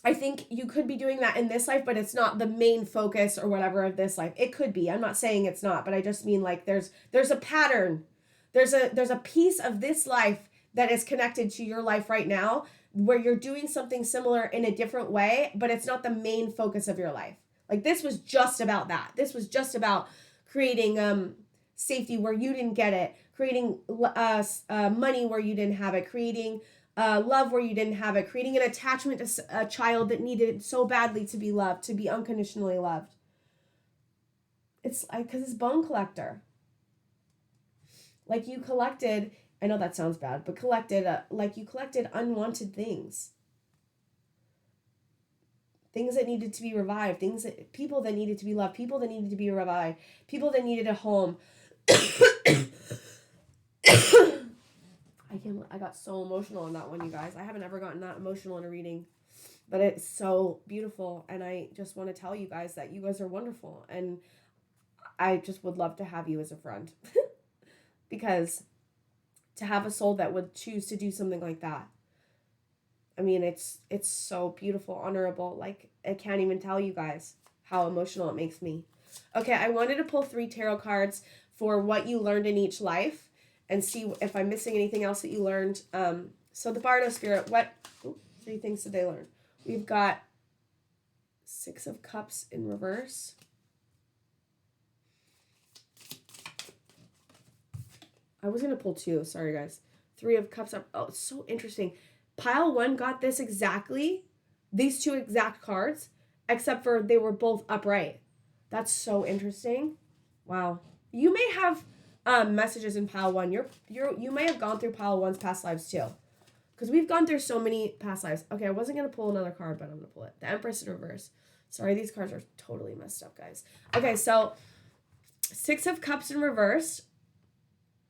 I think you could be doing that in this life, but it's not the main focus or whatever of this life. It could be. I'm not saying it's not, but I just mean, like, there's a pattern. There's a piece of this life that is connected to your life right now where you're doing something similar in a different way, but it's not the main focus of your life. Like, this was just about that. This was just about creating safety where you didn't get it, creating money where you didn't have it, creating love where you didn't have it, creating an attachment to a child that needed so badly to be loved, to be unconditionally loved. It's because it's bone collector. Like, you collected, I know that sounds bad, but you collected unwanted things. Things that needed to be revived, people that needed to be loved, people that needed to be revived, people that needed a home. I got so emotional in that one, you guys. I haven't ever gotten that emotional in a reading, but it's so beautiful. And I just want to tell you guys that you guys are wonderful. And I just would love to have you as a friend because to have a soul that would choose to do something like that, I mean, it's so beautiful, honorable. Like, I can't even tell you guys how emotional it makes me. Okay, I wanted to pull 3 tarot cards for what you learned in each life and see if I'm missing anything else that you learned. So the Bardo Spirit, what 3 things did they learn? We've got 6 of Cups in reverse. I was going to pull 2. Sorry, guys. 3 of Cups up. Oh, it's so interesting. Pile 1 got these 2 exact cards, except for they were both upright. That's so interesting. Wow. You may have messages in pile 1. You may have gone through pile 1's past lives too, because we've gone through so many past lives. Okay, I wasn't going to pull another card, but I'm going to pull it. The Empress in reverse. Sorry, these cards are totally messed up, guys. Okay, so 6 of Cups in reverse.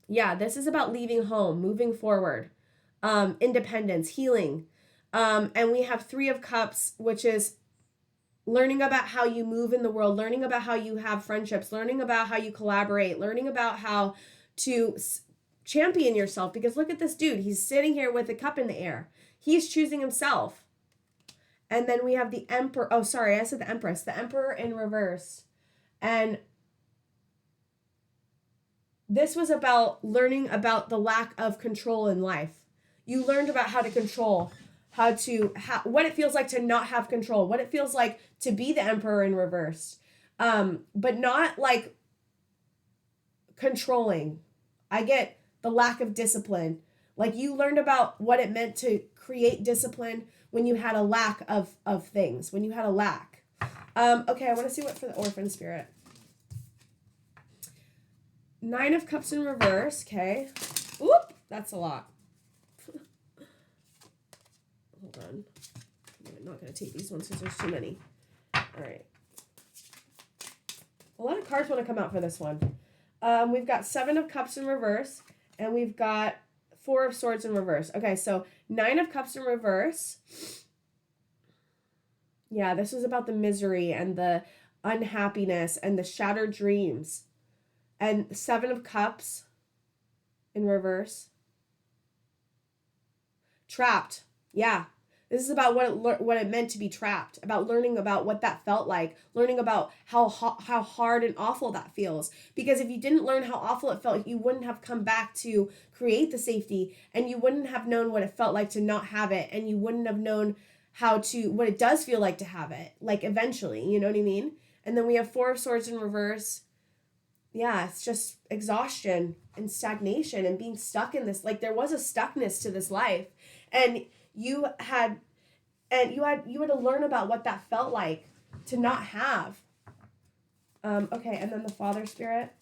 Yeah, this is about leaving home, moving forward. Independence, healing. And we have 3 of Cups, which is learning about how you move in the world, learning about how you have friendships, learning about how you collaborate, learning about how to champion yourself. Because look at this dude. He's sitting here with a cup in the air. He's choosing himself. And then we have the Emperor. Oh, sorry, I said the Empress. The Emperor in reverse. And this was about learning about the lack of control in life. You learned about how to control, what it feels like to not have control, what it feels like to be the Emperor in reverse, but not like controlling. I get the lack of discipline. Like, you learned about what it meant to create discipline when you had a lack of things, when you had a lack. Okay, I want to see what for the Orphan Spirit. 9 of Cups in reverse, okay. Oop, that's a lot. Hold on. I'm not going to take these ones because there's too many. All right. A lot of cards want to come out for this one. We've got 7 of Cups in reverse, and we've got 4 of Swords in reverse. Okay, so 9 of Cups in reverse. Yeah, this is about the misery and the unhappiness and the shattered dreams. And 7 of Cups in reverse. Trapped. Yeah. This is about what it meant to be trapped, about learning about what that felt like, learning about how hard and awful that feels. Because if you didn't learn how awful it felt, you wouldn't have come back to create the safety, and you wouldn't have known what it felt like to not have it, and you wouldn't have known what it does feel like to have it, like eventually, you know what I mean? And then we have 4 of Swords in reverse. Yeah, it's just exhaustion. and stagnation and being stuck in this. Like there was a stuckness to this life, and you had to learn about what that felt like to not have. Okay, and then the Father Spirit.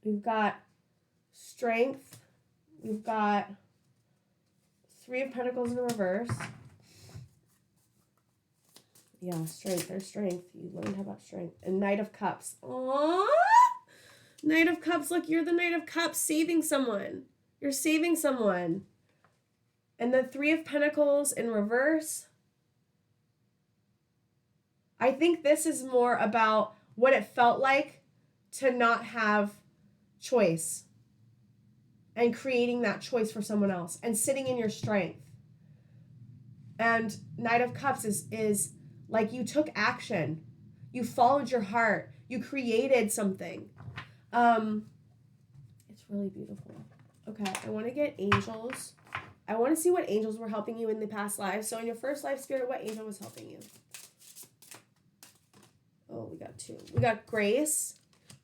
We've got strength. We've got Three of Pentacles in reverse. Yeah, strength. There's strength. You learned about strength. And Knight of Cups. Aww! Knight of Cups. Look, you're the Knight of Cups saving someone. You're saving someone. And the Three of Pentacles in reverse. I think this is more about what it felt like to not have choice. And creating that choice for someone else. And sitting in your strength. And Knight of Cups is like you took action. You followed your heart. You created something. It's really beautiful. Okay, I want to get angels. I want to see what angels were helping you in the past lives. So in your first life, Spirit, what angel was helping you? Oh, we got two. We got grace.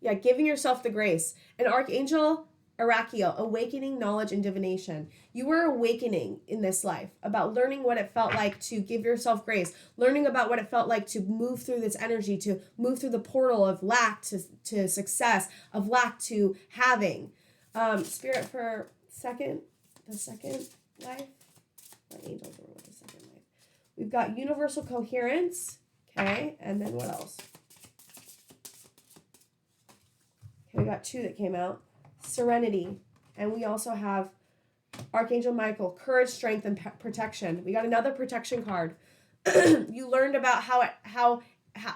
Yeah, giving yourself the grace. An Archangel, Arachio, awakening knowledge and divination. You were awakening in this life about learning what it felt like to give yourself grace, learning about what it felt like to move through this energy, to move through the portal of lack to success, of lack to having. Spirit for the second life. What angels are with the second life? We've got universal coherence. Okay, and then what else? Okay, we got two that came out. Serenity, and we also have Archangel Michael, courage, strength, and protection. We got another protection card. You learned about how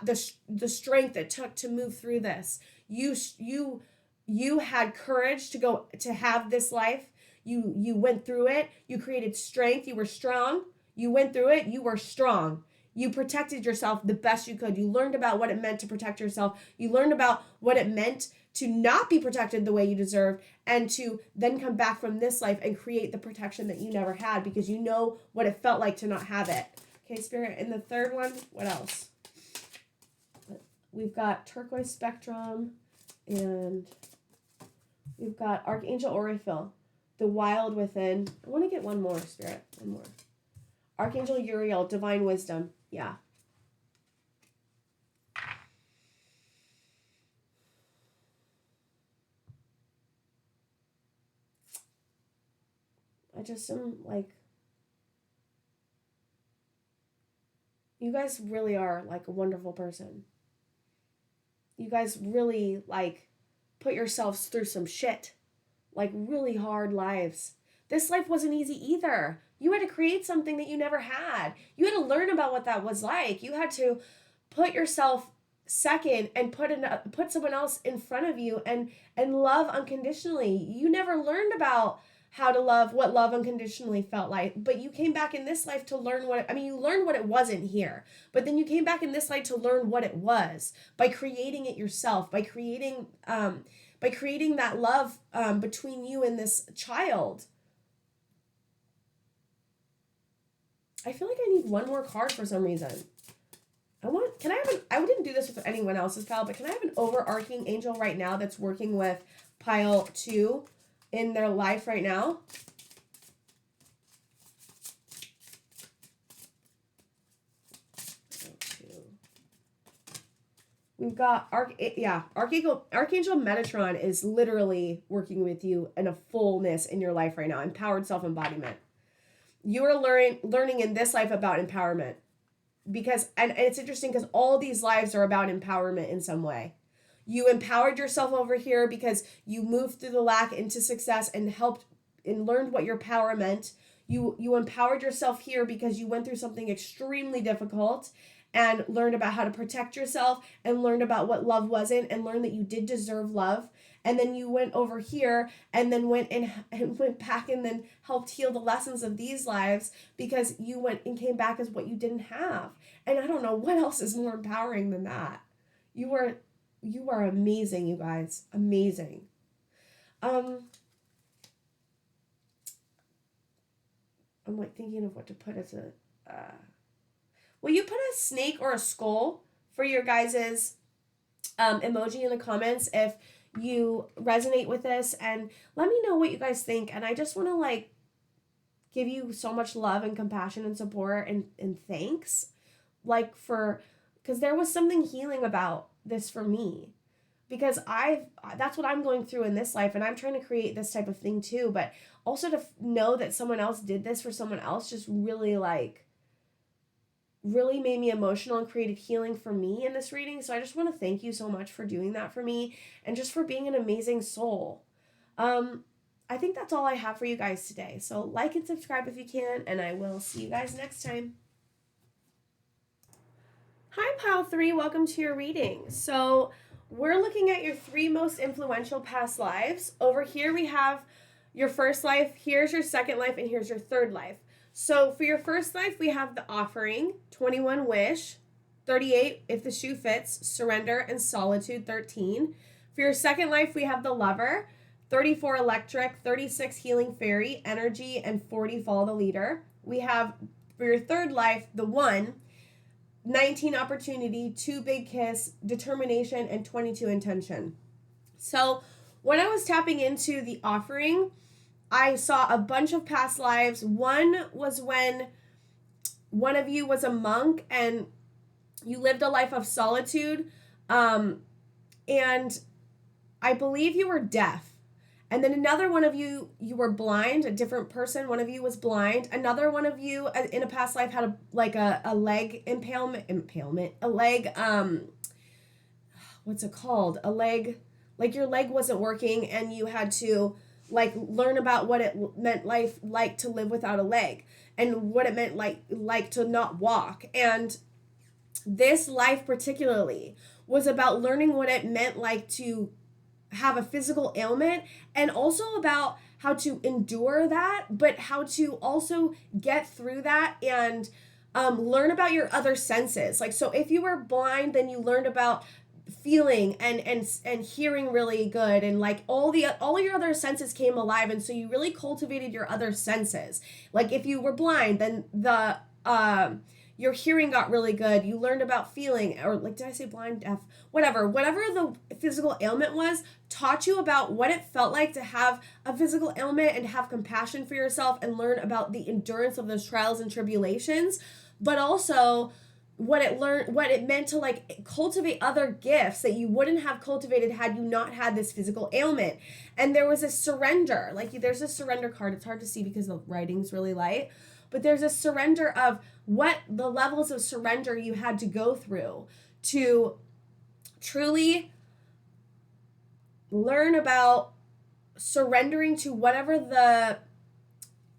the strength it took to move through this. You had courage to have this life. You went through it. You created strength. You were strong. You went through it. You were strong. You protected yourself the best you could. You learned about what it meant to protect yourself. You learned about what it meant to not be protected the way you deserved, and to then come back from this life and create the protection that you never had because you know what it felt like to not have it. Okay, Spirit. And the third one, what else? We've got turquoise spectrum, and we've got Archangel Orifiel, the wild within. I want to get one more, Spirit. One more. Archangel Uriel, divine wisdom. Yeah. I just am like, you guys really are like a wonderful person. You guys really like put yourselves through some shit, like really hard lives. This life wasn't easy either. You had to create something that you never had. You had to learn about what that was like. You had to put yourself second and put someone else in front of you and love unconditionally. You never learned about how to love, what love unconditionally felt like, but you came back in this life to learn you learned what it wasn't here, but then you came back in this life to learn what it was by creating it yourself, by creating that love between you and this child. I feel like I need one more card for some reason. I didn't do this with anyone else's pile, but can I have an overarching angel right now that's working with pile 2 in their life right now? We've got Archangel Metatron is literally working with you in a fullness in your life right now. Empowered self-embodiment. You are learning in this life about empowerment, because and it's interesting because all these lives are about empowerment in some way. You empowered yourself over here because you moved through the lack into success and helped and learned what your power meant. You empowered yourself here because you went through something extremely difficult and learned about how to protect yourself and learned about what love wasn't and learned that you did deserve love. And then you went over here and then went back and then helped heal the lessons of these lives because you went and came back as what you didn't have. And I don't know what else is more empowering than that. You are amazing, you guys. Amazing. I'm like thinking of what to put as a... will you put a snake or a skull for your guys' emoji in the comments if you resonate with this, and let me know what you guys think. And I just want to like give you so much love and compassion and support and thanks, like for, because there was something healing about this for me, because that's what I'm going through in this life, and I'm trying to create this type of thing too. But also to know that someone else did this for someone else just really really made me emotional and created healing for me in this reading. So I just want to thank you so much for doing that for me, and just for being an amazing soul. I think that's all I have for you guys today. So like and subscribe if you can, and I will see you guys next time. Hi, Pile 3. Welcome to your reading. So we're looking at your 3 most influential past lives. Over here we have your first life, here's your second life, and here's your third life. So for your first life, we have the Offering, 21 Wish, 38 If the Shoe Fits, Surrender, and Solitude, 13. For your second life, we have the Lover, 34 Electric, 36 Healing Fairy, Energy, and 40 Follow the Leader. We have for your third life, the One, 19 Opportunity, 2 Big Kiss, Determination, and 22 Intention. So when I was tapping into the Offering, I saw a bunch of past lives. One was when one of you was a monk and you lived a life of solitude, and I believe you were deaf. And then another one of you were blind, a different person. One of you was blind. Another one of you in a past life had a leg impalement, a leg, what's it called? A leg, like your leg wasn't working and you had to like learn about what it meant like to live without a leg, and what it meant like to not walk. And this life particularly was about learning what it meant like to have a physical ailment, and also about how to endure that, but how to also get through that and learn about your other senses. Like, so if you were blind, then you learned about feeling and hearing really good, and like all your other senses came alive, and so you really cultivated your other senses. Like if you were blind, then the your hearing got really good. You learned about feeling, or like, did I say blind, deaf, whatever the physical ailment was, taught you about what it felt like to have a physical ailment and have compassion for yourself and learn about the endurance of those trials and tribulations, but also what it meant to like cultivate other gifts that you wouldn't have cultivated had you not had this physical ailment. And there was a surrender, like there's a surrender card. It's hard to see because the writing's really light, but there's a surrender of what the levels of surrender you had to go through to truly learn about surrendering to whatever the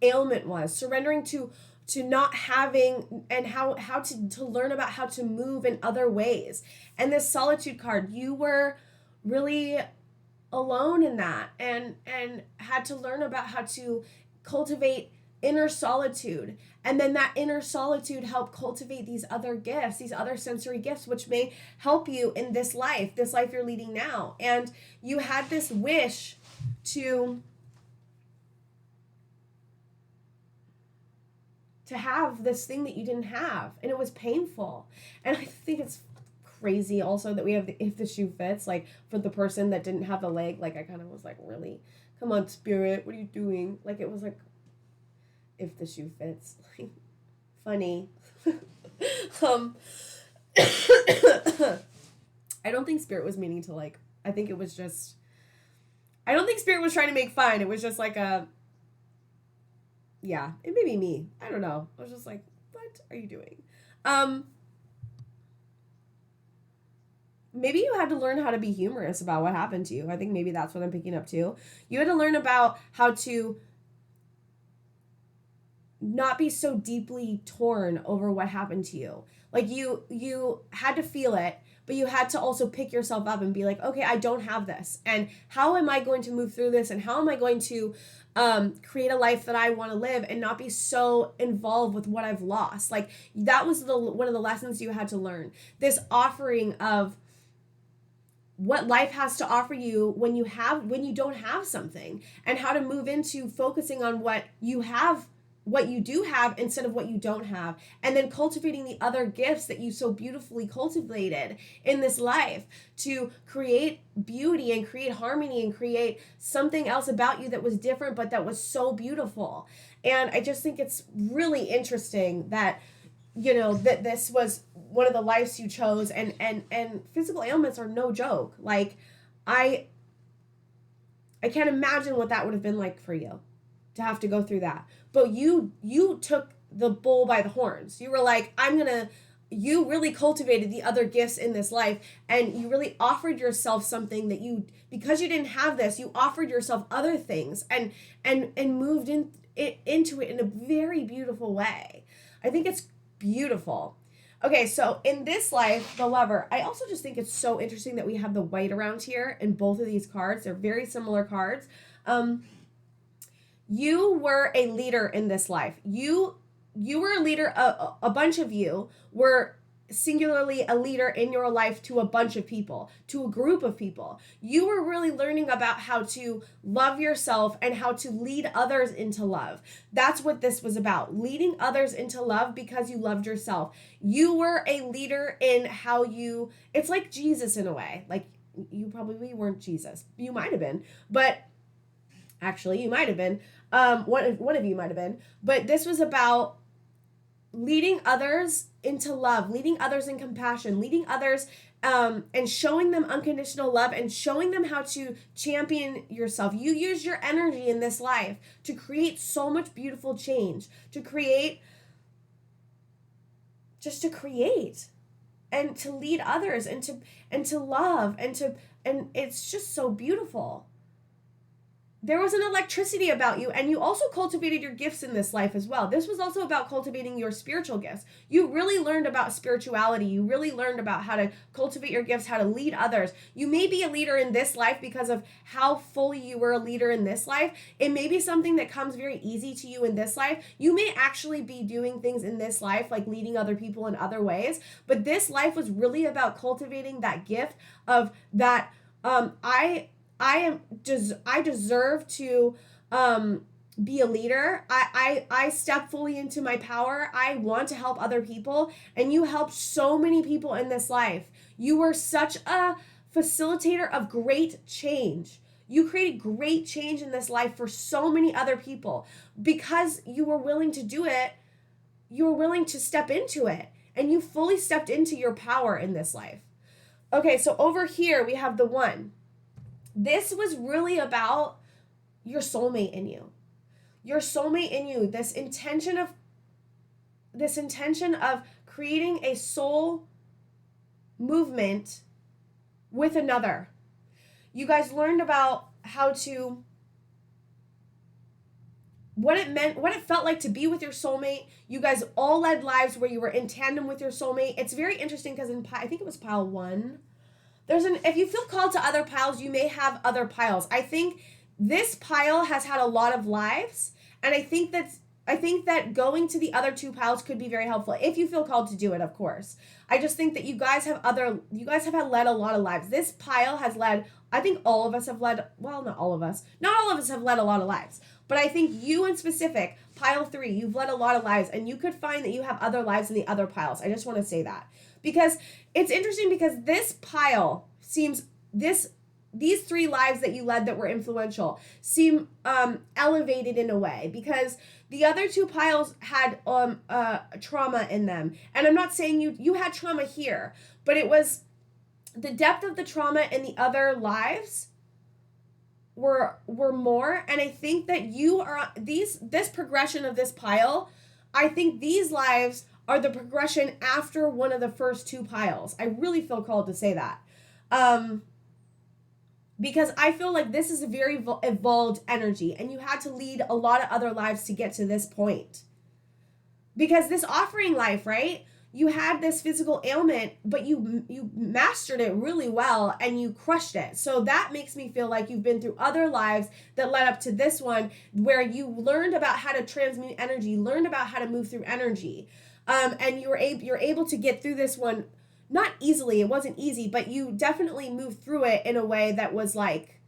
ailment was, surrendering to not having, and how to learn about how to move in other ways. And this Solitude card, you were really alone in that, and had to learn about how to cultivate inner solitude, and then that inner solitude helped cultivate these other gifts, these other sensory gifts, which may help you in this life you're leading now. And you had this wish to have this thing that you didn't have, and it was painful. And I think it's crazy also that we have the If the Shoe Fits, like for the person that didn't have the leg. Like I kind of was like, really, come on, spirit, what are you doing? Like it was like, if the shoe fits, like funny. I don't think spirit was meaning to like, I think it was just, I don't think spirit was trying to make fun. It was just like yeah, it may be me. I don't know. I was just like, what are you doing? Maybe you had to learn how to be humorous about what happened to you. I think maybe that's what I'm picking up too. You had to learn about how to not be so deeply torn over what happened to you. Like you had to feel it, but you had to also pick yourself up and be like, okay, I don't have this, and how am I going to move through this, and how am I going to create a life that I want to live and not be so involved with what I've lost. Like that was one of the lessons you had to learn. This offering of what life has to offer you when you don't have something, and how to move into focusing on what you have what you do have instead of what you don't have, and then cultivating the other gifts that you so beautifully cultivated in this life to create beauty and create harmony and create something else about you that was different but that was so beautiful. And I just think it's really interesting that, you know, that this was one of the lives you chose. And physical ailments are no joke. Like, I can't imagine what that would have been like for you to have to go through that. But you took the bull by the horns. You were like, you really cultivated the other gifts in this life, and you really offered yourself something that because you didn't have this, you offered yourself other things and moved into it in a very beautiful way. I think it's beautiful. Okay, so in this life, the Lover, I also just think it's so interesting that we have the white around here in both of these cards. They're very similar cards. You were a leader in this life. You were a leader. A bunch of you were singularly a leader in your life to a bunch of people, to a group of people. You were really learning about how to love yourself and how to lead others into love. That's what this was about, leading others into love because you loved yourself. You were a leader in how it's like Jesus in a way. Like, you probably weren't Jesus. You might have been, but actually you might have been. One of you might have been, but this was about leading others into love, leading others in compassion, leading others and showing them unconditional love and showing them how to champion yourself. You use your energy in this life to create so much beautiful change, to create and to lead others and to love and it's just so beautiful. There was an electricity about you, and you also cultivated your gifts in this life as well. This was also about cultivating your spiritual gifts. You really learned about spirituality. You really learned about how to cultivate your gifts, how to lead others. You may be a leader in this life because of how fully you were a leader in this life. It may be something that comes very easy to you in this life. You may actually be doing things in this life, like leading other people in other ways. But this life was really about cultivating that gift of that I deserve to be a leader. I step fully into my power. I want to help other people, and you helped so many people in this life. You were such a facilitator of great change. You created great change in this life for so many other people because you were willing to do it. You were willing to step into it, and you fully stepped into your power in this life. Okay, so over here we have the One. This was really about your soulmate in you. Your soulmate in you, this intention of creating a soul movement with another. You guys learned about how to, what it felt like to be with your soulmate. You guys all led lives where you were in tandem with your soulmate. It's very interesting because I think it was pile 1. If you feel called to other piles, you may have other piles. I think this pile has had a lot of lives, and I think that going to the other 2 piles could be very helpful if you feel called to do it, of course. I just think that you guys have led a lot of lives. This pile has led, I think all of us have led, well, not all of us have led a lot of lives, but I think you in specific, pile 3, you've led a lot of lives, and you could find that you have other lives in the other piles. I just want to say that. Because it's interesting because this pile seems, these 3 lives that you led that were influential seem elevated in a way because the other 2 piles had trauma in them. And I'm not saying you had trauma here, but it was the depth of the trauma in the other lives were more. And I think that you are this progression of this pile, I think these lives are the progression after one of the first 2 piles. I really feel called to say that. Because I feel like this is a very evolved energy, and you had to lead a lot of other lives to get to this point. Because this offering life, right? You had this physical ailment, but you mastered it really well, and you crushed it. So that makes me feel like you've been through other lives that led up to this one, where you learned about how to transmute energy, learned about how to move through energy. And you're able to get through this one, not easily, it wasn't easy, but you definitely moved through it in a way that was like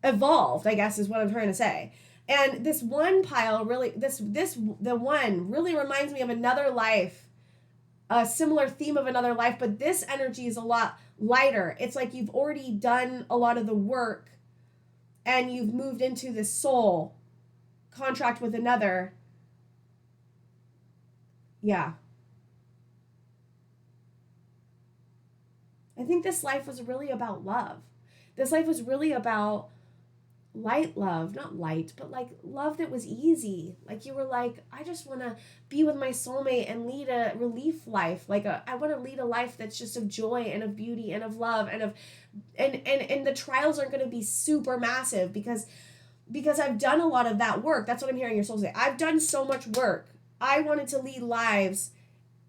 evolved, I guess is what I'm trying to say. And this one pile really, the one really reminds me of another life, a similar theme of another life, but this energy is a lot lighter. It's like you've already done a lot of the work and you've moved into this soul contract with another. Yeah. I think this life was really about love. This life was really about light love, not light, but like love that was easy. Like you were like, I just want to be with my soulmate and lead a relief life. Like I want to lead a life that's just of joy and of beauty and of love and of and the trials aren't going to be super massive because I've done a lot of that work. That's what I'm hearing your soul say. I've done so much work. I wanted to lead lives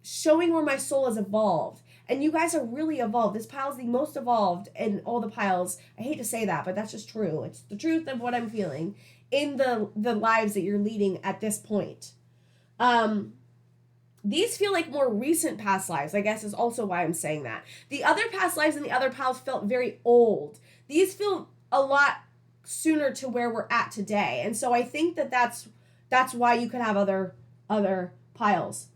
showing where my soul has evolved. And you guys are really evolved. This pile is the most evolved in all the piles. I hate to say that, but that's just true. It's the truth of what I'm feeling in the lives that you're leading at this point. These feel like more recent past lives, I guess is also why I'm saying that. The other past lives in the other piles felt very old. These feel a lot sooner to where we're at today. And so I think that's why you could have other piles.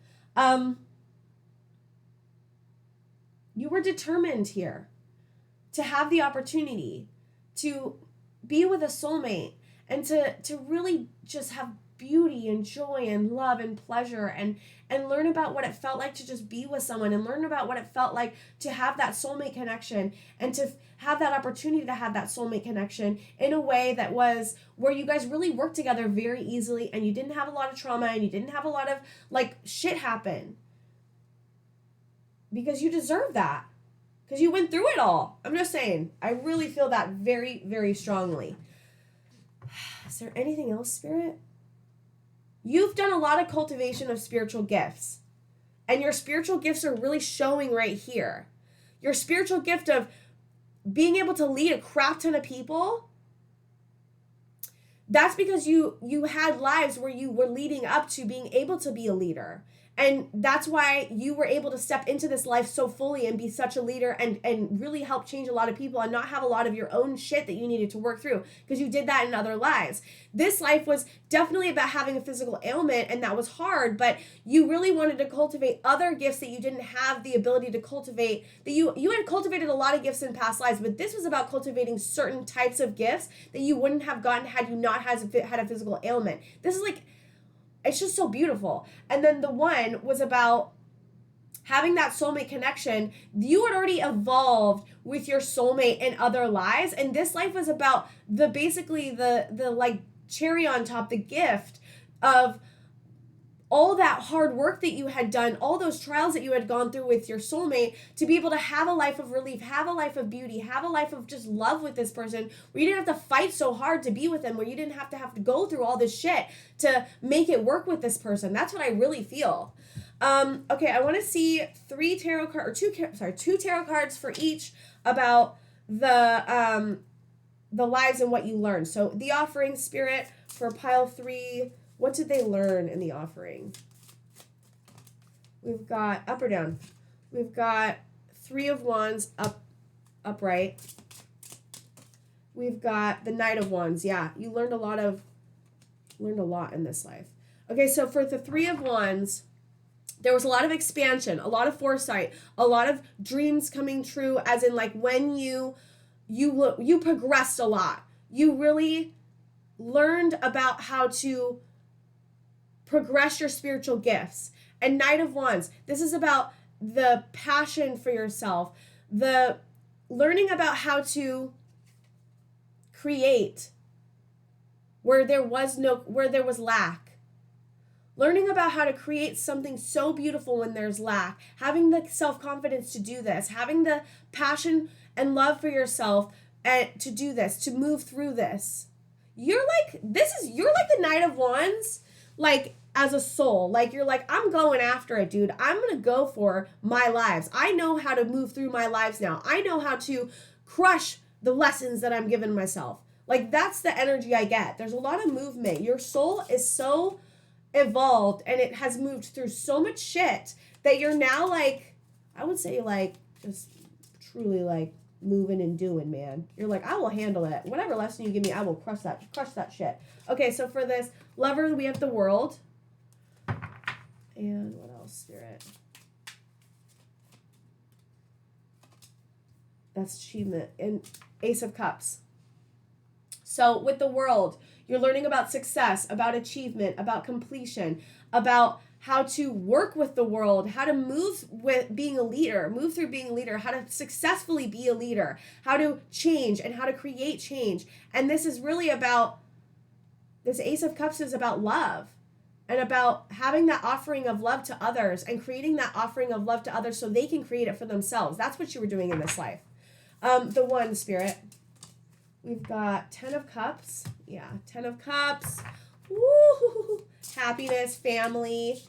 You were determined here to have the opportunity to be with a soulmate and to really just have beauty and joy and love and pleasure and learn about what it felt like to just be with someone and learn about what it felt like to have that soulmate connection and to have that opportunity to have that soulmate connection in a way that was where you guys really worked together very easily and you didn't have a lot of trauma and you didn't have a lot of like shit happen. Because you deserve that. Because you went through it all. I'm just saying. I really feel that very, very strongly. Is there anything else, Spirit? You've done a lot of cultivation of spiritual gifts. And your spiritual gifts are really showing right here. Your spiritual gift of being able to lead a crap ton of people, that's because you had lives where you were leading up to being able to be a leader. And that's why you were able to step into this life so fully and be such a leader and really help change a lot of people and not have a lot of your own shit that you needed to work through because you did that in other lives. This life was definitely about having a physical ailment and that was hard, but you really wanted to cultivate other gifts that you didn't have the ability to cultivate. That you had cultivated a lot of gifts in past lives, but this was about cultivating certain types of gifts that you wouldn't have gotten had you not had a physical ailment. This is like, it's just so beautiful. And then the one was about having that soulmate connection. You had already evolved with your soulmate in other lives. And this life was about the like cherry on top, the gift of all that hard work that you had done, all those trials that you had gone through with your soulmate to be able to have a life of relief, have a life of beauty, have a life of just love with this person where you didn't have to fight so hard to be with them, where you didn't have to go through all this shit to make it work with this person. That's what I really feel. Okay, I want to see two tarot cards for each about the lives and what you learned. So the offering, Spirit, for pile 3. What did they learn in the offering? We've got up or down. We've got 3 of Wands upright. We've got the Knight of Wands. Yeah, you learned a lot in this life. Okay, so for the 3 of Wands, there was a lot of expansion, a lot of foresight, a lot of dreams coming true, as in like when you progressed a lot. You really learned about how to progress your spiritual gifts. And Knight of Wands, this is about the passion for yourself, the learning about how to create where there was lack, learning about how to create something so beautiful when there's lack, having the self-confidence to do this, having the passion and love for yourself and to do this, to move through this. You're like the Knight of Wands, like as a soul. Like you're like, I'm going after it, dude. I'm gonna go for my lives. I know how to move through my lives now. I know how to crush the lessons that I'm giving myself. Like that's the energy I get. There's a lot of movement. Your soul is so evolved and it has moved through so much shit that you're now like, I would say like just truly like moving and doing, man. You're like, I will handle it. Whatever lesson you give me, I will crush that shit. Okay, so for this lover, we have the world. And what else, Spirit? That's achievement. And Ace of Cups. So with the world, you're learning about success, about achievement, about completion, about how to work with the world, how to move with being a leader, move through being a leader, how to successfully be a leader, how to change and how to create change. And this is really about, this Ace of Cups is about love and about having that offering of love to others and creating that offering of love to others so they can create it for themselves. That's what you were doing in this life. The one, Spirit. We've got 10 of Cups. Yeah, 10 of Cups. Woo! Happiness, family,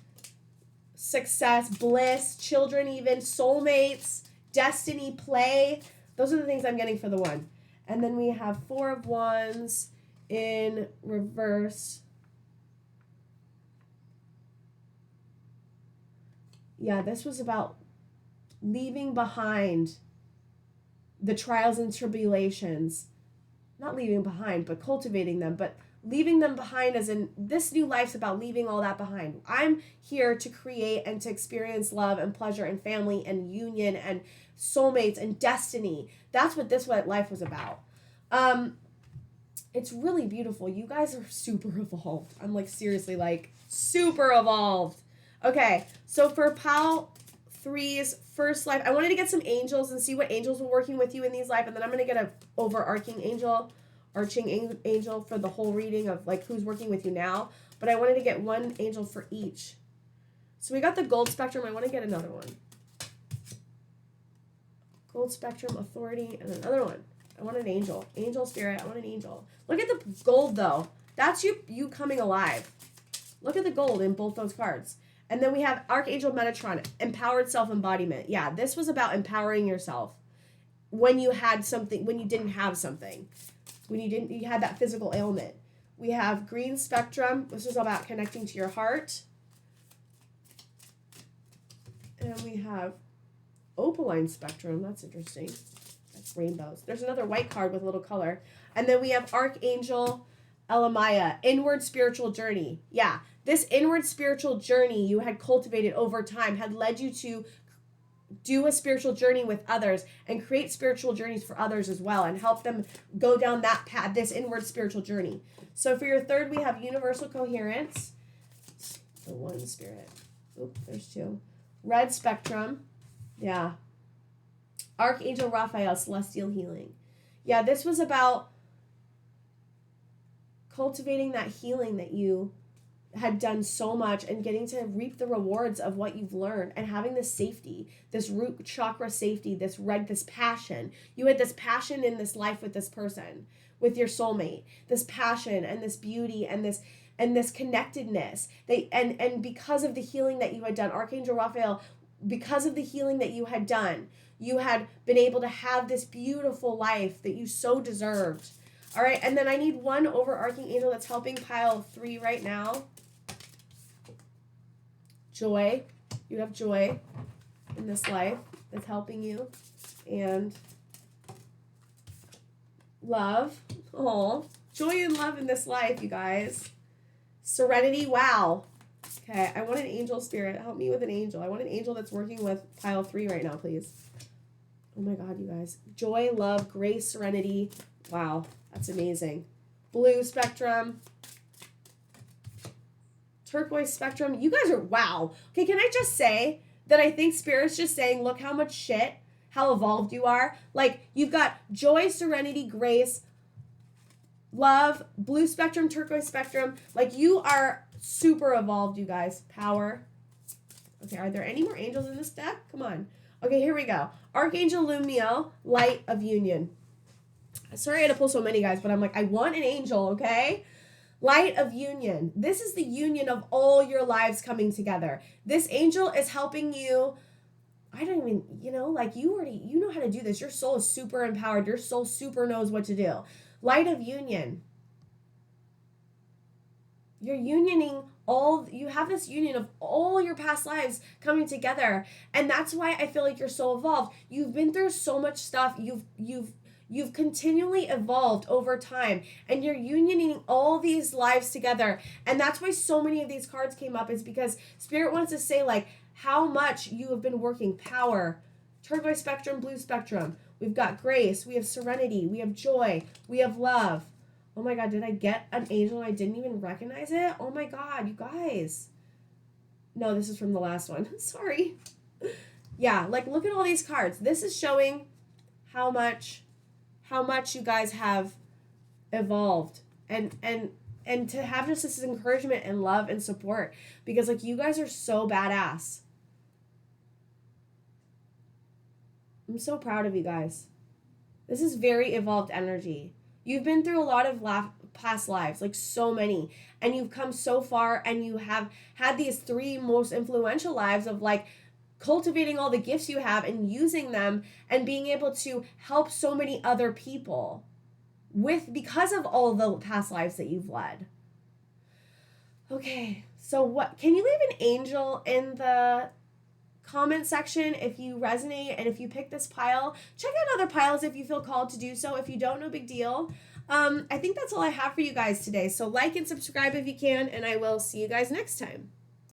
success, bliss, children even, soulmates, destiny, play. Those are the things I'm getting for the one. And then we have 4 of Wands in reverse. Yeah, this was about leaving behind the trials and tribulations. Not leaving behind, but cultivating them, but leaving them behind as in this new life's about leaving all that behind. I'm here to create and to experience love and pleasure and family and union and soulmates and destiny. That's what this life was about. It's really beautiful. You guys are super evolved. I'm like seriously like super evolved. Okay, so for Pal 3's first life, I wanted to get some angels and see what angels were working with you in these life, and then I'm going to get an overarching angel, arching angel for the whole reading of like who's working with you now, but I wanted to get one angel for each. So we got the gold spectrum. I want to get another one. Gold spectrum, authority, and another one. I want an angel. Angel spirit, I want an angel. Look at the gold though. That's you coming alive. Look at the gold in both those cards. And then we have Archangel Metatron, empowered self-embodiment. Yeah, this was about empowering yourself when you had something, when you didn't have something, when you had that physical ailment. We have green spectrum. This is about connecting to your heart. And we have opaline spectrum. That's interesting. That's rainbows. There's another white card with a little color. And then we have Archangel Elamaya, inward spiritual journey. Yeah. This inward spiritual journey you had cultivated over time had led you to do a spiritual journey with others and create spiritual journeys for others as well and help them go down that path, this inward spiritual journey. So for your third, we have universal coherence. The one spirit. Oop, there's 2. Red spectrum. Yeah. Archangel Raphael, celestial healing. Yeah, this was about cultivating that healing that you had done so much and getting to reap the rewards of what you've learned and having this safety, this root chakra safety, this passion. You had this passion in this life with this person, with your soulmate, this passion and this beauty and this connectedness. And because of the healing that you had done, Archangel Raphael, because of the healing that you had done, you had been able to have this beautiful life that you so deserved. All right, and then I need one overarching angel that's helping pile 3 right now. Joy. You have joy in this life that's helping you. And love. Oh, joy and love in this life, you guys. Serenity. Wow. Okay, I want an angel spirit. Help me with an angel. I want an angel that's working with pile 3 right now, please. Oh my God, you guys. Joy, love, grace, serenity. Wow, that's amazing. Blue spectrum. Turquoise spectrum. You guys are, wow. Okay, can I just say that I think Spirit's just saying, look how much shit, how evolved you are. Like, you've got joy, serenity, grace, love, blue spectrum, turquoise spectrum. Like, you are super evolved, you guys. Power. Okay, are there any more angels in this deck? Come on. Okay, here we go. Archangel Lumiel, light of union. Sorry I had to pull so many, guys, but I'm like, I want an angel, okay? Light of union. This is the union of all your lives coming together. This angel is helping you. I don't even, like you know how to do this. Your soul is super empowered. Your soul super knows what to do. Light of union. You're unioning you have this union of all your past lives coming together. And that's why I feel like you're so evolved. You've been through so much stuff. You've continually evolved over time, and you're unioning all these lives together. And that's why so many of these cards came up, is because Spirit wants to say, like, how much you have been working. Power, turquoise spectrum, blue spectrum. We've got grace, we have serenity, we have joy, we have love. Oh my God, did I get an angel and I didn't even recognize it? Oh my God, you guys. No, this is from the last one. Sorry. Yeah, like, look at all these cards. This is showing how much you guys have evolved, and to have just this encouragement and love and support, because, like, you guys are so badass. I'm so proud of you guys. This is very evolved energy. You've been through a lot of past lives, like so many, and you've come so far, and you have had these 3 most influential lives of, like, cultivating all the gifts you have and using them and being able to help so many other people because of all the past lives that you've led. Okay, so what can you leave an angel in the comment section if you resonate, and if you pick this pile? Check out other piles if you feel called to do so. If you don't, no big deal. I think that's all I have for you guys today. So like and subscribe if you can, and I will see you guys next time.